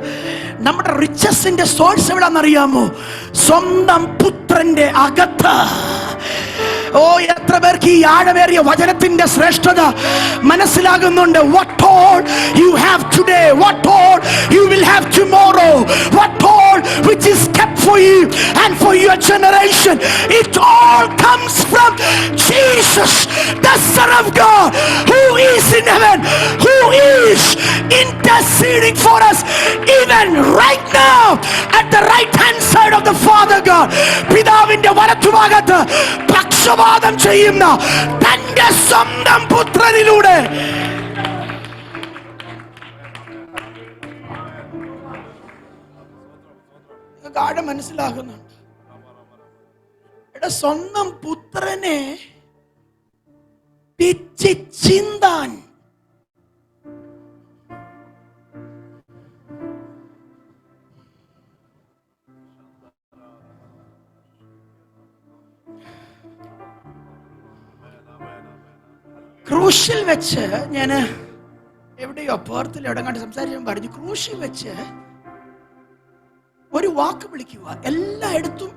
നമ്മുടെ റിച്ചസിന്റെ സോഴ്സ് എവിടാന്നറിയാമോ? സ്വന്തം പുത്രന്റെ അകത്ത്. ഓ, എത്ര പേർക്ക് ഈ ആഴമേറിയ വചനത്തിന്റെ ശ്രേഷ്ഠത മനസ്സിലാകുന്നുണ്ട്? What all you have today, what all you will have tomorrow, what all which is kept for you and for your generation, it all comes from Jesus, the Son of God, who is in heaven, who is interceding for us even right now at the right hand side of the Father God. പിതാവിന്റെ വലത്തുഭാഗത്ത് പക്ഷപാതം ചെയ്യുന്ന തന്റെ സ്വന്തം പുത്രനിലൂടെ ആഴം മനസ്സിലാകുന്നുണ്ട്. സ്വന്തം പുത്രനെ പിച്ചി ചിന്താൻ ക്രൂശിൽ വെച്ച് ഞാൻ എവിടെയോ പേർത്തിൽ എവിടെ കണ്ട് സംസാരിക്കാൻ പറഞ്ഞു. ക്രൂശിൽ വെച്ച് ഒരു വാക്ക് വിളിക്കുക. എല്ലായിടത്തും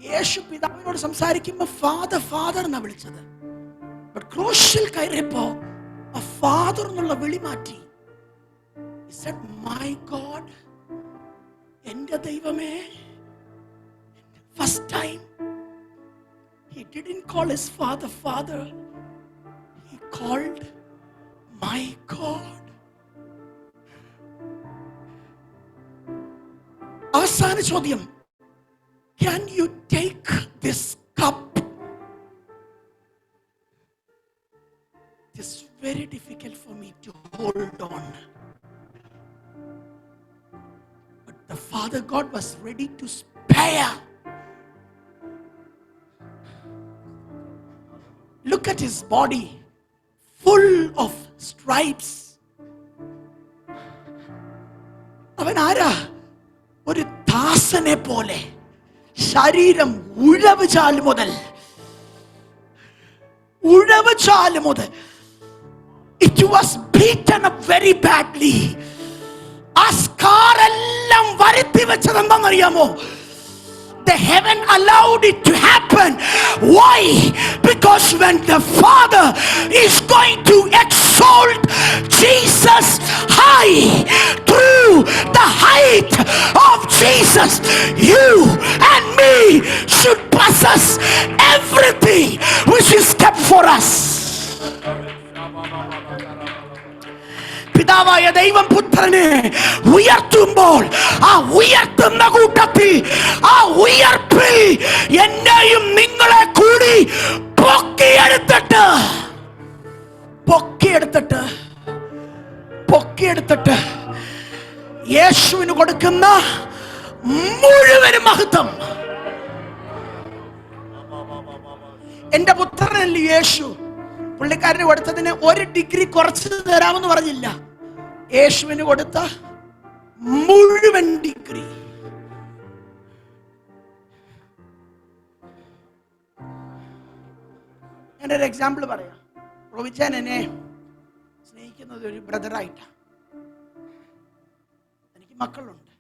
യേശു പിതാവിനോട് സംസാരിക്കുമ്പോ ഫാദർ ഫാദർ എന്നാ വിളിച്ചത്. ക്രൂശിൽ കയറിയപ്പോ ആ ഫാദർ എന്നുള്ള വിളി മാറ്റി. മൈ ഗോഡ്, എന്റെ ദൈവമേ. First time he didn't call his father father, he called my God. അവസാന ചോദ്യം, can you take this cup? It is very difficult for me to hold on, but the Father God was ready to spare. Look at his body, full of stripes. അവൻ ആരാ? ഒരു ദാസനെ പോലെ ശരീരം ഉഴവ് ചാല് മുതൽ it was beaten up very badly. ആ സ്കാർ എല്ലാം വരുത്തി വെച്ചത് എന്താണെന്നറിയാമോ? The heaven allowed it to happen. Why? Because when the Father is going to exalt Jesus high, through the height of Jesus, you and me should possess everything which is kept for us. പിതാവായ ദൈവം പുത്രനെ ഉയർത്തുമ്പോൾ ആ ഉയർത്തുന്ന കൂട്ടത്തിൽ, ആ ഉയർപ്പിൽ എന്നെയും നിങ്ങളെ കൂടി പൊക്കിയെടുത്തിട്ട് യേശുവിന് കൊടുക്കുന്ന മുഴുവൻ മഹത്വം. എന്റെ പുത്രനല്ലേ യേശു. പുള്ളിക്കാരന് കൊടുത്തതിന് 1 ഡിഗ്രി കുറച്ച് തരാമെന്ന് പറഞ്ഞില്ല. യേശുവിന് കൊടുത്ത മുഴുവൻ ഡിഗ്രി. ഞാനൊരു എക്സാമ്പിൾ പറയാം. റോബിച്ചാൻ എന്നെ സ്നേഹിക്കുന്നത് ഒരു ബ്രദറായിട്ടാണ്. എനിക്ക് മക്കളുണ്ട്.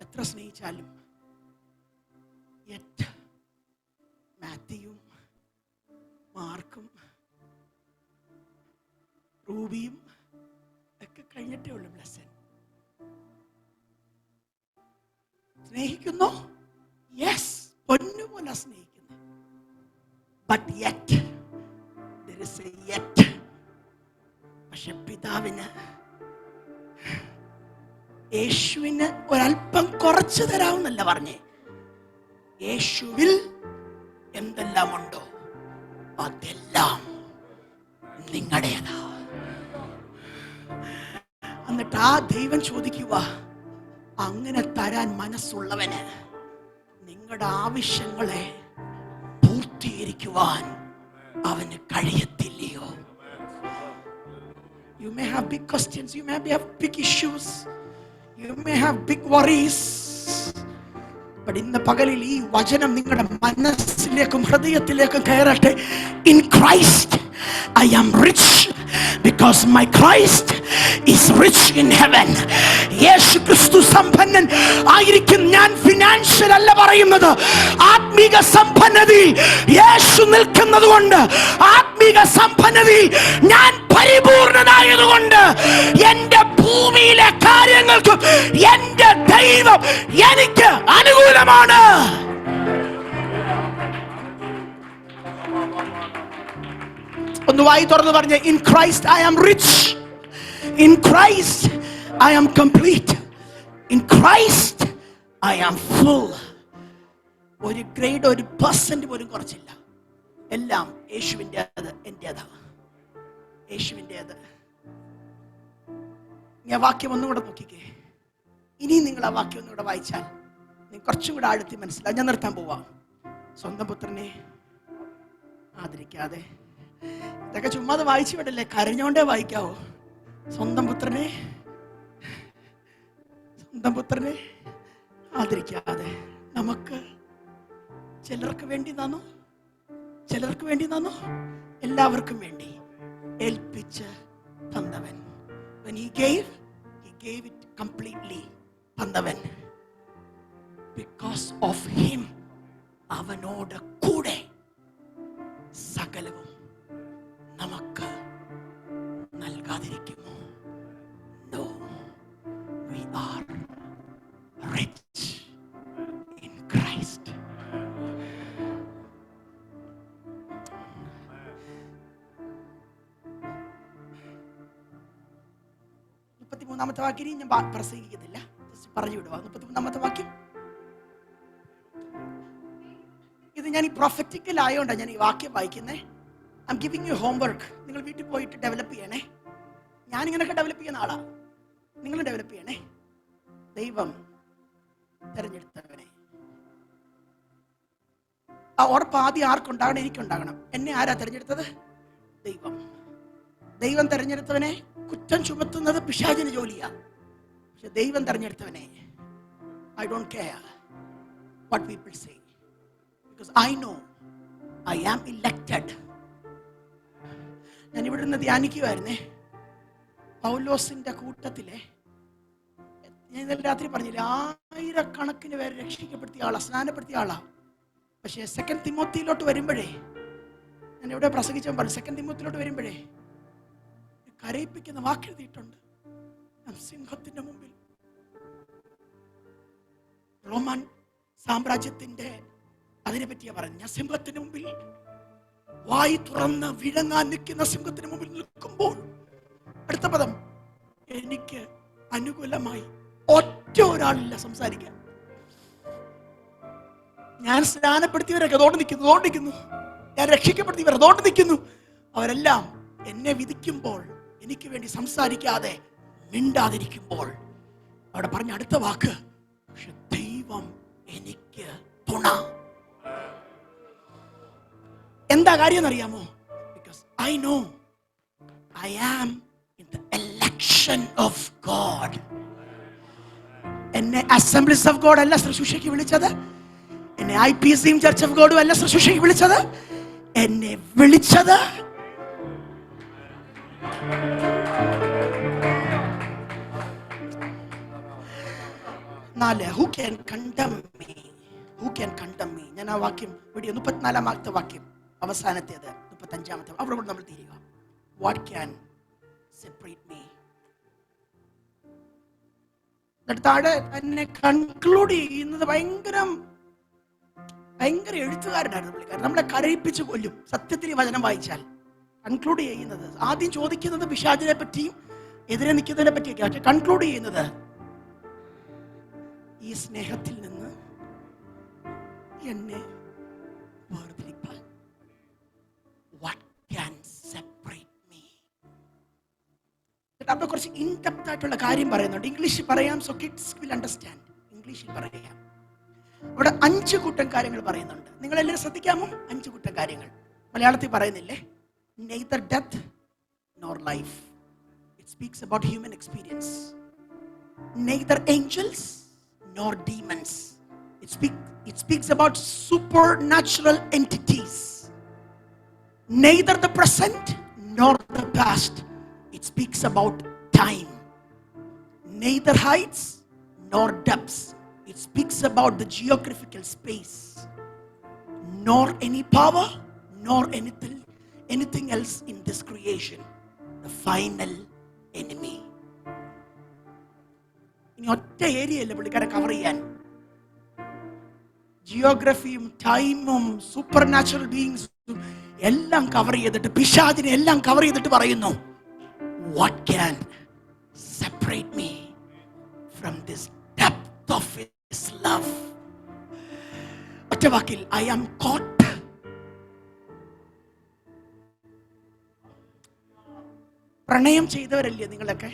എത്ര സ്നേഹിച്ചാലും മാത്യുവും മാർക്കും റൂബിയും ഒക്കെ കഴിഞ്ഞിട്ടേ ഉള്ളു ബ്ലെസ്സൻ. സ്നേഹിക്കുന്നു, യെസ്, പൊന്നുപോലെ സ്നേഹിക്കുന്നു. But yet there is a yet. പക്ഷെ പിതാവിന് യേശുവിന് ഒരല്പം കുറച്ച് തരാമെന്നല്ല പറഞ്ഞേ. യേശുവിൽ എന്തെല്ലാം ഉണ്ടോ അതെല്ലാം നിങ്ങളുടേതാ. എന്നിട്ട് ആ ദൈവം ചോദിക്കുക, അങ്ങനെ തരാൻ മനസ്സുള്ളവന് നിങ്ങളുടെ ആവശ്യങ്ങളെ പൂർത്തീകരിക്കുവാൻ അവന് കഴിയത്തില്ല. may have big questions, you may have big issues, you may have big worries. But ഇന്ന് പകലിൽ ഈ വചനം നിങ്ങളുടെ മനസ്സിലേക്കും ഹൃദയത്തിലേക്കും കയറട്ടെ. In Christ I am rich because my Christ is rich in heaven. യേശു ക്രിസ്തു സമ്പന്നൻ ആയിരിക്കും. ഞാൻ ഫിനാൻഷ്യൽ അല്ല പറയുന്നത്, ആത്മീക സമ്പന്നതി യേശു നിൽക്കുന്നത് കൊണ്ട്, ആത്മീക സമ്പന്നതി ഞാൻ പരിപൂർണനായതുകൊണ്ട് എന്റെ ഭൂമിയിലെ കാര്യങ്ങൾക്കും എന്റെ ദൈവം എനിക്ക് അനുകൂലമാണ്. ഒന്ന് വായി തുറന്ന് പറഞ്ഞേ, in Christ I am rich, in Christ I am complete, in Christ I am full. ഒരു ഗ്രേഡ്, ഒരു പെർസെന്റ് പോലും കുറച്ചില്ല. എല്ലാം യേശുവിൻ്റെത്, എന്റേതാണ്. യേശുവിൻ്റെത്. ഞാൻ വാക്യം ഒന്നുകൂടെ നോക്കിക്കേ. ഇനി നിങ്ങൾ ആ വാക്യം ഒന്നുകൂടെ വായിച്ചാൽ നിങ്ങൾ കുറച്ചും കൂടെ ആഴത്തി മനസ്സിലാവും. ഞാൻ നിർത്താൻ പോവാം. സ്വന്തം പുത്രനെ ആദരിക്കാതെ, ഇതൊക്കെ ചുമ്മാതെ വായിച്ചു വിടല്ലേ, കരഞ്ഞോണ്ടേ വായിക്കാവോ. സ്വന്തം പുത്രനെ ആദരിക്കാതെ നമുക്ക് ചിലർക്ക് വേണ്ടി തന്നു, എല്ലാവർക്കും വേണ്ടി ഏൽപ്പിച്ച് തന്നവൻ. When he gave it completely. തന്നവൻ. Because of him, അവനോട് കൂടെ സകലവും നമുക്ക് നൽകാതിരിക്കുമോ? No, we are rich in Christ. മൂന്നാമത്തെ വാക്യം ഞാൻ പ്രസംഗിക്കുന്നില്ല, പറഞ്ഞു വിടുക. 33-ാമത്തെ വാക്യം. ഇത് ഞാൻ ഈ പ്രൊഫറ്റിക്കൽ ആയതുകൊണ്ടാണ് ഞാൻ ഈ വാക്യം വായിക്കുന്നത്. I M giving you homework. നിങ്ങൾ വീട്ടിൽ പോയിട്ട് ഡെവലപ്പ് ചെയ്യണേ. ഞാനിങ്ങനെയൊക്കെ ഡെവലപ്പ് ചെയ്യുന്ന ആളാണ്, നിങ്ങൾ ഡെവലപ്പ് ചെയ്യണേ. ദൈവം തെരഞ്ഞെടുത്തവനെ. ആ ഉറപ്പ് ആദ്യം ആർക്കുണ്ടാകണം? എനിക്കുണ്ടാകണം. എന്നെ ആരാ തെരഞ്ഞെടുത്തത്? ദൈവം തെരഞ്ഞെടുത്തവനെ കുറ്റം ചുമത്തുന്നത് പിശാചിന് ജോലിയാ. പക്ഷെ ദൈവം തെരഞ്ഞെടുത്തവനെ I don't care what people say, because I know I am elected. ഞാൻ ഇവിടെ നിന്ന് ധ്യാനിക്കുമായിരുന്നേ. പൗലോസിന്റെ കൂട്ടത്തിലെ, ഞാൻ ഇന്നലെ രാത്രി പറഞ്ഞില്ലേ, 1000കണക്കിന് പേരെ രക്ഷിക്കപ്പെടുത്തിയ ആളാ, സ്നാനപ്പെടുത്തിയ ആളാ. പക്ഷേ 2 തിമോത്തിയിലോട്ട് വരുമ്പോഴേ, ഞാൻ എവിടെ പ്രസംഗിച്ചാൽ പറഞ്ഞു, 2 തിമോത്തിയിലോട്ട് വരുമ്പോഴേ കരയിപ്പിക്കുന്ന വാക്കെഴുതിയിട്ടുണ്ട്. സിംഹത്തിന്റെ മുമ്പിൽ, റോമൻ സാമ്രാജ്യത്തിന്റെ അതിനെ പറ്റിയാ പറഞ്ഞ, സിംഹത്തിന് മുമ്പിൽ വായി തുറന്ന് വിഴങ്ങാൻ നിൽക്കുന്ന സിംഹത്തിന് മുമ്പിൽ നിൽക്കുമ്പോൾ, അടുത്ത പദം, എനിക്ക് അനുകൂലമായി ഒറ്റ ഒരാളില്ല സംസാരിക്കാൻ. ഞാൻ സ്നാനപ്പെടുത്തിയവരൊക്കെ അതോട് നിൽക്കുന്നു, ഞാൻ രക്ഷിക്കപ്പെടുത്തിയവർ അതോട് നിൽക്കുന്നു. അവരെല്ലാം എന്നെ വിധിക്കുമ്പോൾ, എനിക്ക് വേണ്ടി സംസാരിക്കാതെ മിണ്ടാതിരിക്കുമ്പോൾ, അവിടെ പറഞ്ഞ അടുത്ത വാക്ക്, പക്ഷെ ദൈവം എനിക്ക് തുണ. എന്താ കാര്യം എന്നറിയാമോ? Because I know I am in the election of God. എന്നെ അസംബ്ലീസ് ഓഫ് ഗോഡ് അല്ല ശുശ്രൂഷയ്ക്ക് വിളിച്ചത്, എന്നെ IPC ചർച്ച് ഓഫ് ഗോഡും അല്ല ശുശ്രൂഷയ്ക്ക് വിളിച്ചത്. എന്നെ വിളിച്ചത് who can condemn me? Who can condemn me? ഞാൻ ആ വാക്യം വീഡിയോ 34-ാമത്തെ വാക്യം, അവസാനത്തേത് 35-ാമത്തെ, അവിടെ നമ്മൾ തീരുക. What can separate me? താഴെ എന്നെ കൺക്ലൂഡ് ചെയ്യുന്നത് ഭയങ്കര എഴുത്തുകാരനായിരുന്നു പുള്ളിക്കാരൻ. നമ്മളെ കരയിപ്പിച്ച് കൊല്ലും സത്യത്തിൽ ഈ വചനം വായിച്ചാൽ. കൺക്ലൂഡ് ചെയ്യുന്നത്, ആദ്യം ചോദിക്കുന്നത് പിശാചിനെ പറ്റിയും എതിരെ നിൽക്കുന്നതിനെ പറ്റിയൊക്കെ, പക്ഷെ കൺക്ലൂഡ് ചെയ്യുന്നത് ഈ സ്നേഹത്തിൽ നിന്ന് എന്നെ വേർതിരിപ്പാൻ what can separate me? അവിടെ കുറച്ച് ഇൻഡെപ്ത് ആയിട്ടുള്ള കാര്യം പറയുന്നുണ്ട്. ഇംഗ്ലീഷിൽ പറയാം, സോ കിഡ്സ് വിൽ അണ്ടർസ്റ്റാൻഡ്. ഇംഗ്ലീഷിൽ പറയാം. അവിടെ 5 കൂട്ടം കാര്യങ്ങൾ പറയുന്നുണ്ട്. നിങ്ങൾ എല്ലാവരും ശ്രദ്ധിക്കാമോ? 5 കൂട്ടം കാര്യങ്ങൾ. മലയാളത്തിൽ പറയുന്നില്ലേ? Neither death nor life. It speaks about human experience. Neither angels nor demons. It speaks about supernatural entities. Neither the present nor the past. It speaks about time. Neither heights nor depths. It speaks about the geographical space. Nor any power, nor anything else in this creation. The final enemy. ഇനി ഒറ്റ ഏരിയയല്ലേ പുള്ളിക്കാരെ കവർ ചെയ്യാൻ. ജിയോഗ്രഫിയും ടൈമും സൂപ്പർ നാച്ചുറൽ ബീയിങ്സും എല്ലാം കവർ ചെയ്തിട്ട്, പിശാചിനെ എല്ലാം കവർ ചെയ്തിട്ട് പറയുന്നു, what can separate me from this depth of his love? ഒറ്റ വാക്കിൽ, I am caught. പ്രണയം ചെയ്തവരല്ലേ നിങ്ങളൊക്കെ?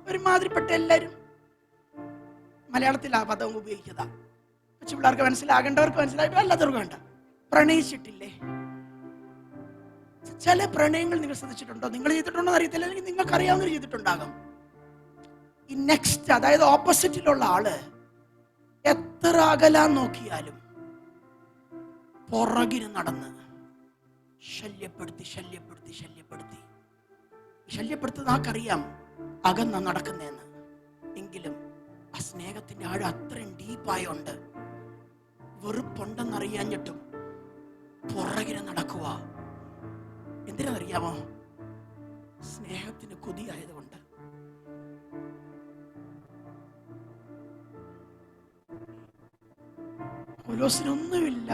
ഒരുമാതിരിപ്പെട്ട എല്ലാവരും. മലയാളത്തിൽ ആ പദം ഉപയോഗിച്ചതാ. കൊച്ചു പിള്ളേർക്ക് മനസ്സിലാകേണ്ടവർക്ക് മനസ്സിലായിട്ട് അല്ലാത്തവർക്ക് വേണ്ട. പ്രണയിച്ചിട്ടില്ലേ? ചില പ്രണയങ്ങൾ നിങ്ങൾ ശ്രദ്ധിച്ചിട്ടുണ്ടോ? നിങ്ങൾ ചെയ്തിട്ടുണ്ടോ അറിയത്തില്ല, അല്ലെങ്കിൽ നിങ്ങൾക്ക് അറിയാവുന്നവർ ചെയ്തിട്ടുണ്ടാകും. ഈ നെക്സ്റ്റ്, അതായത് ഓപ്പോസിറ്റിലുള്ള ആള് എത്ര അകലാൻ നോക്കിയാലും പുറകിന് നടന്ന് ശല്യപ്പെടുത്തി ശല്യപ്പെടുത്തി ശല്യപ്പെടുത്തി ശല്യപ്പെടുത്തുന്ന ആൾക്കറിയാം അകന്ന നടക്കുന്നതെന്ന്. എങ്കിലും ആ സ്നേഹത്തിന്റെ ആഴം അത്രയും ഡീപ്പായുണ്ട്. വെറുപ്പുണ്ടെന്നറിയാഞ്ഞിട്ടും പുറകിന് നടക്കുക. എന്തിനറിയാമോ? സ്നേഹത്തിന് കൊതിയായതുകൊണ്ട്. പൗലോസിനൊന്നുമില്ല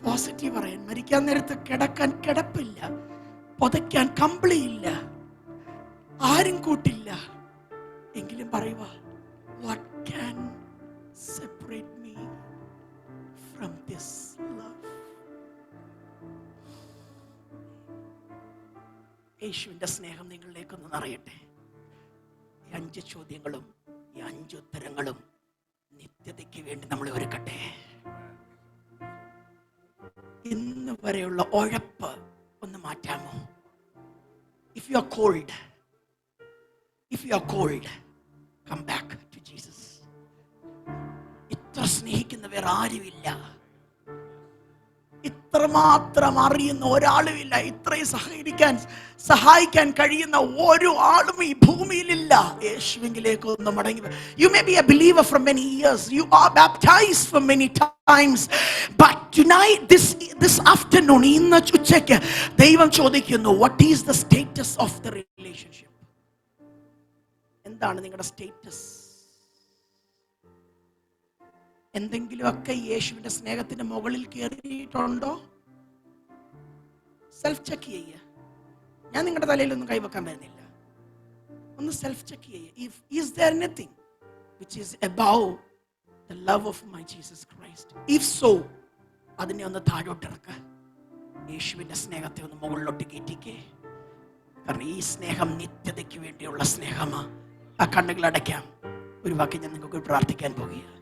പോസിറ്റീവ് പറയാൻ. മരിക്കാൻ നേരത്ത് കിടക്കാൻ കിടപ്പില്ല, പുതയ്ക്കാൻ കമ്പിളിയില്ല, ആരും കൂട്ടില്ല. എങ്കിലും പറയുക, what can separate me from this love? യേശുവിന്റെ സ്നേഹം നിങ്ങളിലേക്കൊന്ന് നിറയട്ടെ. ഈ 5 ചോദ്യങ്ങളും ഈ 5 ഉത്തരങ്ങളും നിത്യതയ്ക്ക് വേണ്ടി നമ്മൾ ഒരുക്കട്ടെ. ഇന്ന് വരെയുള്ള ഉഴപ്പ് ഒന്ന് മാറ്റാമോ? If you are cold, come back to Jesus. ഇത്ര സ്നേഹിക്കുന്ന വേറെ ആരുമില്ല, ഇത്രമാത്രം അറിയുന്ന ഒരാളുമില്ല, ഇത്രയും സഹായിക്കാൻ കഴിയുന്ന ഒരു ആളും ഈ ഭൂമിയിലില്ല. യേശുവിലേക്ക് ഒന്ന് മടങ്ങി. You may be a believer for many years, you are baptized for many times, but tonight, this afternoon, ഇന്ന് ഉച്ചയ്ക്ക് ദൈവം ചോദിക്കുന്നു, what is the status of the relationship? എന്താണ് നിങ്ങളുടെ സ്റ്റേറ്റസ്? എന്തെങ്കിലുമൊക്കെ യേശുവിന്റെ സ്നേഹത്തിന്റെ മുകളിൽ കയറിയിട്ടുണ്ടോ? സെൽഫ് ചെക്ക് ചെയ്യുക. ഞാൻ നിങ്ങളുടെ തലയിലൊന്നും കൈവെക്കാൻ വരുന്നില്ല. ഒന്ന് സെൽഫ് ചെക്ക് ചെയ്യുക. Is there anything which is above the love of my Jesus Christ? If so, അതിനെ ഒന്ന് താഴോട്ടിറക്കുക. യേശുവിന്റെ സ്നേഹത്തെ ഒന്ന് മുകളിലോട്ട് കയറ്റിക്കേ. കാരണം ഈ സ്നേഹം നിത്യതയ്ക്ക് വേണ്ടിയുള്ള സ്നേഹമാ. ആ കണ്ണുകൾ അടയ്ക്കാം. ഒരു വാക്ക് ഞാൻ നിങ്ങൾക്ക് പ്രാർത്ഥിക്കാൻ പോകുകയാണ്.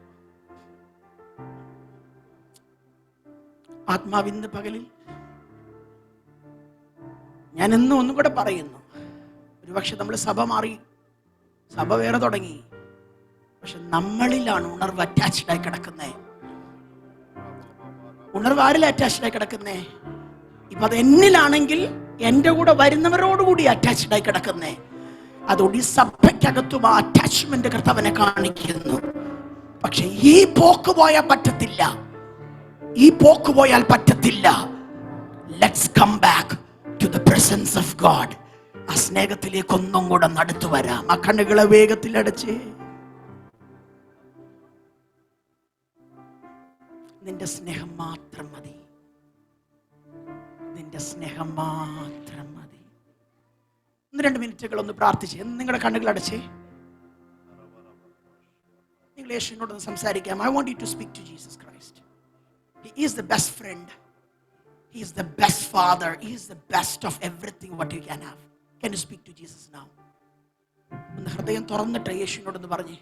ആത്മാവിന്ന് പകലിൽ ഞാൻ എന്നും ഒന്നും കൂടെ പറയുന്നു, ഒരുപക്ഷെ നമ്മൾ സഭ മാറി, സഭ വേറെ തുടങ്ങി, പക്ഷെ നമ്മളിലാണ് ഉണർവ് അറ്റാച്ച്ഡ് ആയി കിടക്കുന്നേ. ഉണർവ് ആരിൽ അറ്റാച്ച്ഡ് ആയി കിടക്കുന്നേ? ഇപ്പൊ അത് എന്നിലാണെങ്കിൽ എന്റെ കൂടെ വരുന്നവരോടുകൂടി അറ്റാച്ച്ഡ് ആയി കിടക്കുന്നേ. അതുകൊണ്ട് ഈ സഭയ്ക്കകത്തും ആ അറ്റാച്ച്മെന്റ് കർത്താവിനെ കാണിക്കുന്നു. പക്ഷെ ഈ പോക്ക് പോയാൽ പറ്റത്തില്ല, ഈ പോക്ക് പോയാൽ പറ്റത്തില്ല. Let's come back to the presence of God. ആ സ്നേഹത്തിലേക്ക് ഒന്നും കൂടെ നടത്തു വരാം. ആ കണ്ണുകളെ വേഗത്തിൽ അടച്ച് നിന്റെ സ്നേഹം മാത്രം മതി, നിന്റെ സ്നേഹം മാത്രം മതി. 1-2 മിനിറ്റുകൾ ഒന്ന് പ്രാർത്ഥിച്ച് നിങ്ങളുടെ കണ്ണുകൾ അടച്ചേ. നിങ്ങൾ യേശുവിനോടൊന്ന് സംസാരിക്കാം. I want you to speak to Jesus Christ. He is the best friend. He is the best father. He is the best of everything what you can have. Can you speak to Jesus now? ഒന്ന് ഹൃദയം തുറന്നിട്ട് യേശുവിനോടൊന്ന് പറഞ്ഞേ.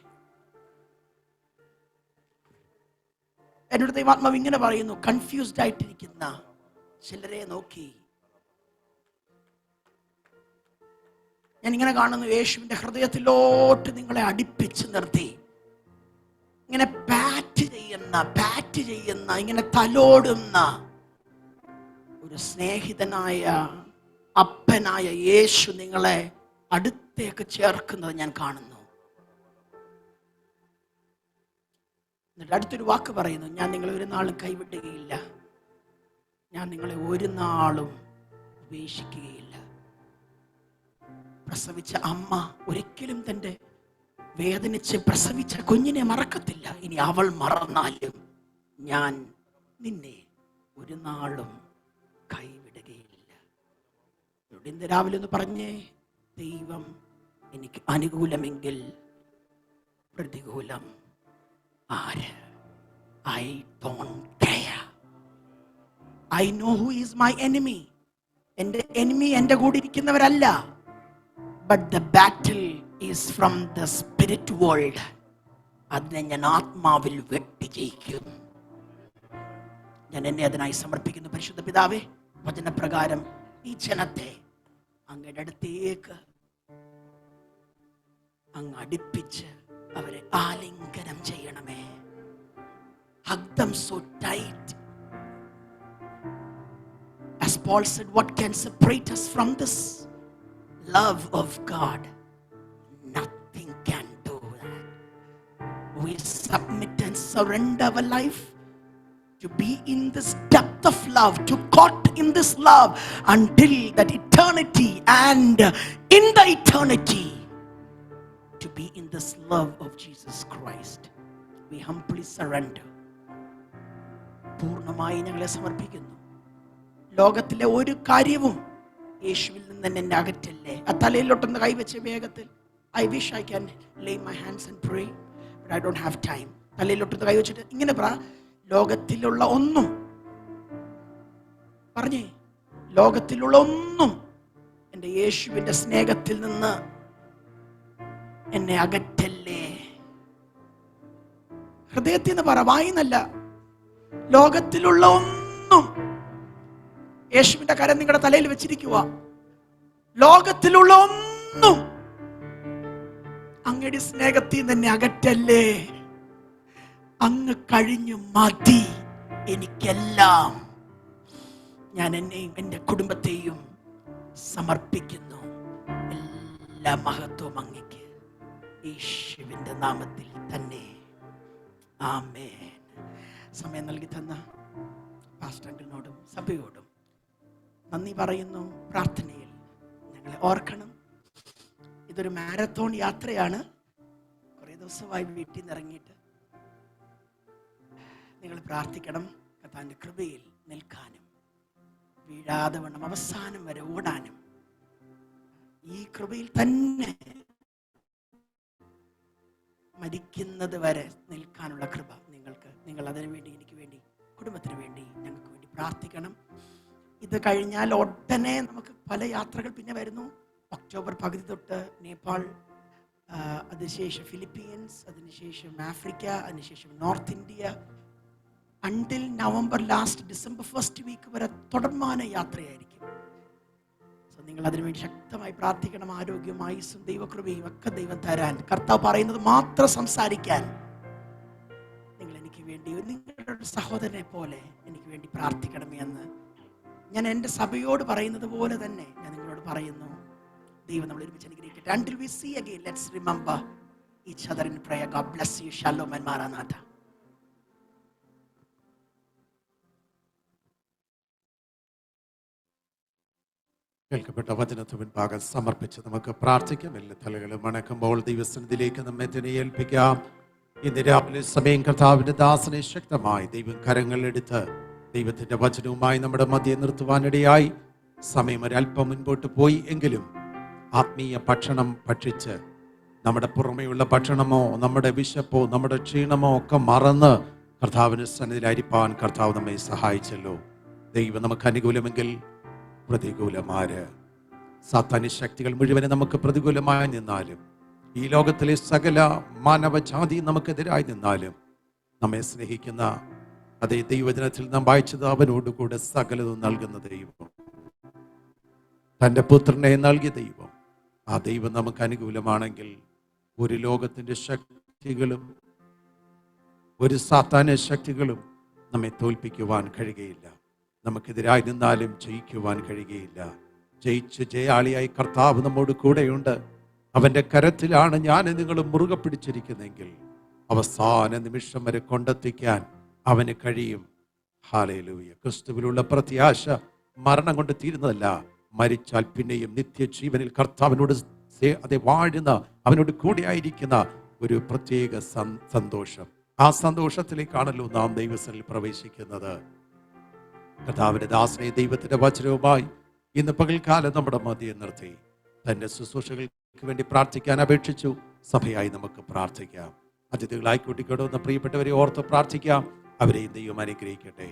എന്നോട് ദൈവാത്മാവ് ഇങ്ങനെ പറയുന്നു, കൺഫ്യൂസ്ഡ് ആയിട്ടിരിക്കുന്ന ചിലരെ നോക്കി ഞാനിങ്ങനെ കാണുന്നു, യേശുവിൻ്റെ ഹൃദയത്തിലോട്ട് നിങ്ങളെ അടുപ്പിച്ച് നിർത്തി ഇങ്ങനെ പാറ്റ് ചെയ്യുന്ന ഇങ്ങനെ തലോടുന്ന ഒരു സ്നേഹിതനായ അപ്പനായ യേശു നിങ്ങളെ അടുത്തേക്ക് ചേർക്കുന്നത് ഞാൻ കാണുന്നു. എന്നിട്ട് അടുത്തൊരു വാക്ക് പറയുന്നു, ഞാൻ നിങ്ങളെ ഒരു നാളും കൈവിടുകയില്ല, ഞാൻ നിങ്ങളെ ഒരു നാളും ഉപേക്ഷിക്കുകയില്ല. പ്രസവിച്ച അമ്മ ഒരിക്കലും തൻ്റെ വേദനിച്ച് പ്രസവിച്ച കുഞ്ഞിനെ മറക്കത്തില്ല. ഇനി അവൾ മറന്നാലും ഞാൻ നിന്നെ ഒരു നാളും കൈവിടുകയില്ല. ഇന്ന് രാവിലെ ഒന്ന് പറഞ്ഞേ, ദൈവം എനിക്ക് അനുകൂലമെങ്കിൽ പ്രതികൂലം ആര്? I don't care. I know who is my enemy. എൻ്റെ enemy എൻ്റെ കൂടെ ഇരിക്കുന്നവരല്ല. But the battle is from the spirit world. അതിനെ ഞാൻ ആത്മാവിൽ വെട്ടി ജയിക്കും. ഞാൻ എന്നെ അതിനായി സമർപ്പിക്കുന്നു. പരിശുദ്ധ പിതാവേ, വചനപ്രകാരം ഈ ജനത്തെ അങ്ങയുടെ അടുത്തേക്ക് അങ്ങ് അടുപ്പിച്ച് അവരെ ആലിംഗനം ചെയ്യണമേ. Hug them so tight. As Paul said, what can separate us from this love of God? Nothing can do that. We submit and surrender our life to be in this depth of love, to caught in this love until that eternity, and in the eternity to be in this love of Jesus Christ. We humbly surrender. പൂർണ്ണമായി ഞങ്ങളെ സമർപ്പിക്കുന്നു. ലോകത്തിലെ ഒരു കാര്യവും യേശുവിൽ നിന്ന് എന്നെ അകറ്റല്ലേ. ആ തലയിലോട്ടൊന്ന് കൈവച്ച് വേഗത്തിൽ. I wish I can lay my hands and pray, but I don't have time. തലയിലോട്ടൊന്ന് കൈവച്ചിട്ട് ഇങ്ങനെ പറ, ലോകത്തിലുള്ള ഒന്നും, പറഞ്ഞേ, ലോകത്തിലുള്ള ഒന്നും എൻ്റെ യേശുവിൻ്റെ സ്നേഹത്തിൽ നിന്ന് എന്നെ അകറ്റല്ലേ. ഹൃദയത്തിൽ നിന്ന് പറ, വായിന്നല്ല. ലോകത്തിലുള്ള ഒന്നും, യേശുവിന്റെ കരം നിങ്ങളുടെ തലയിൽ വെച്ചിരിക്കുക, ലോകത്തിലുള്ള ഒന്നും അങ്ങയുടെ സ്നേഹത്തിൽ തന്നെ അകറ്റല്ലേ. അങ്ങ് കഴിഞ്ഞു മതി എനിക്കെല്ലാം. ഞാൻ എന്നെയും എൻ്റെ കുടുംബത്തെയും സമർപ്പിക്കുന്നു. എല്ലാ മഹത്വവും അങ്ങയ്ക്ക്, യേശുവിൻ്റെ നാമത്തിൽ തന്നെ. ആമേൻ. സമയം നൽകി തന്ന പാസ്റ്റർ അങ്കിളിനോടും സഭയോടും നന്ദി പറയുന്നു. പ്രാർത്ഥനയിൽ ഞങ്ങളെ ഓർക്കണം. ഇതൊരു മാരത്തോൺ യാത്രയാണ്. കുറേ ദിവസമായി വീട്ടിൽ നിന്ന് ഇറങ്ങിയിട്ട് നിങ്ങൾ പ്രാർത്ഥിക്കണം, കർത്താവിൻ്റെ കൃപയിൽ നിൽക്കാനും വീഴാതെ വണ്ണം അവസാനം വരെ ഓടാനും ഈ കൃപയിൽ തന്നെ മരിക്കുന്നത് വരെ നിൽക്കാനുള്ള കൃപ നിങ്ങൾക്ക്. നിങ്ങൾ അതിനു വേണ്ടി, എനിക്ക് വേണ്ടി, കുടുംബത്തിന് വേണ്ടി, ഞങ്ങൾക്ക് വേണ്ടി പ്രാർത്ഥിക്കണം. ഇത് കഴിഞ്ഞാൽ ഉടനെ നമുക്ക് പല യാത്രകൾ പിന്നെ വരുന്നു. ഒക്ടോബർ പകുതി തൊട്ട് നേപ്പാൾ, അതിനുശേഷം ഫിലിപ്പീൻസ്, അതിനുശേഷം ആഫ്രിക്ക, അതിനുശേഷം north India, until November last, December first week വരെ തുടർമാന യാത്രയായിരിക്കും. സോ നിങ്ങൾ അതിനുവേണ്ടി ശക്തമായി പ്രാർത്ഥിക്കണം. ആരോഗ്യവും ആയുസ്സും ദൈവകൃപയും ഒക്കെ ദൈവം തരാൻ, കർത്താവ് പറയുന്നത് മാത്രം സംസാരിക്കാൻ നിങ്ങൾ എനിക്ക് വേണ്ടി, നിങ്ങളുടെ സഹോദരനെ പോലെ എനിക്ക് വേണ്ടി പ്രാർത്ഥിക്കണമേ എന്ന് ഞാൻ എൻ്റെ സഭയോട് പറയുന്നത് പോലെ തന്നെ ഞാൻ നിങ്ങളോട് പറയുന്നു. ദൈവം നമ്മൾ ഒരുമിച്ച് അനുഗ്രഹിക്കട്ടെ. Until we see again, let's remember each other in prayer. God bless you. Shalom and Maranatha. കേൾക്കപ്പെട്ട വചനത്തിന് മുൻപാകെ സമർപ്പിച്ച് നമുക്ക് പ്രാർത്ഥിക്കാം. എല്ലാ തലകളും വണക്കുമ്പോൾ ദൈവസന്നിധിയിലേക്ക് നമ്മെ തന്നെ ഏൽപ്പിക്കാം. ഇന്ന് രാവിലെ സമയം കർത്താവിന്റെ ദാസനെ ശക്തമായി ദൈവം കരങ്ങളെടുത്ത് ദൈവത്തിന്റെ വചനവുമായി നമ്മുടെ മധ്യേ നിർത്തുവാനിടയായി. സമയം ഒരല്പം മുൻപോട്ട് പോയി എങ്കിലും ആത്മീയ ഭക്ഷണം ഭക്ഷിച്ച് നമ്മുടെ പുറമെയുള്ള ഭക്ഷണമോ നമ്മുടെ വിശപ്പോ നമ്മുടെ ക്ഷീണമോ ഒക്കെ മറന്ന് കർത്താവിന് സന്നിധിയിലായിരിക്കാൻ കർത്താവ് നമ്മെ സഹായിച്ചല്ലോ. ദൈവം നമുക്ക് അനുകൂലമെങ്കിൽ പ്രതികൂലമാര്? സാത്താന്യ ശക്തികൾ മുഴുവനും നമുക്ക് പ്രതികൂലമായി നിന്നാലും, ഈ ലോകത്തിലെ സകല മാനവജാതി നമുക്കെതിരായി നിന്നാലും, നമ്മെ സ്നേഹിക്കുന്ന അതേ ദൈവജനത്തിൽ നാം വായിച്ചത് അവനോടുകൂടെ സകലതും നൽകുന്ന ദൈവം, തൻ്റെ പുത്രനെ നൽകിയ ദൈവം, ആ ദൈവം നമുക്ക് അനുകൂലമാണെങ്കിൽ ഒരു ലോകത്തിൻ്റെ ശക്തികളും ഒരു സാത്താന്യ ശക്തികളും നമ്മെ തോൽപ്പിക്കുവാൻ കഴിയുകയില്ല. നമുക്കെതിരായി നിന്നാലും ജയിക്കുവാൻ കഴിയുകയില്ല. ജയിച്ച് ജയാളിയായി കർത്താവ് നമ്മോട് കൂടെയുണ്ട്. അവൻ്റെ കരത്തിലാണ് ഞാൻ നിങ്ങൾ മുറുകെ പിടിച്ചിരിക്കുന്നെങ്കിൽ അവസാന നിമിഷം വരെ കൊണ്ടെത്തിക്കാൻ അവന് കഴിയും. ഹല്ലേലൂയ. ക്രിസ്തുവിലുള്ള പ്രത്യാശ മരണം കൊണ്ട് തീരുന്നതല്ല, മരിച്ചാൽ പിന്നെയും നിത്യജീവനിൽ കർത്താവിനോട് അതെ വാഴുന്ന, അവനോട് കൂടെയായിരിക്കുന്ന ഒരു പ്രത്യേക സന്തോഷം. ആ സന്തോഷത്തിലേക്കാണല്ലോ നാം ദൈവസനിൽ പ്രവേശിക്കുന്നത്. കർത്താവിന്റെ ദാസനെ ദൈവത്തിന്റെ വചനവുമായി ഇന്ന് പകൽക്കാലം നമ്മുടെ മധ്യേ നിർത്തി തന്റെ ശുശ്രൂഷകൾക്ക് വേണ്ടി പ്രാർത്ഥിക്കാൻ അപേക്ഷിച്ചു. സഭയായി നമുക്ക് പ്രാർത്ഥിക്കാം. അതിഥികളായി കൂട്ടിക്കൊണ്ടുവന്ന പ്രിയപ്പെട്ടവരെ ഓർത്ത് പ്രാർത്ഥിക്കാം. അവരെയും ദൈവം അനുഗ്രഹിക്കട്ടെ.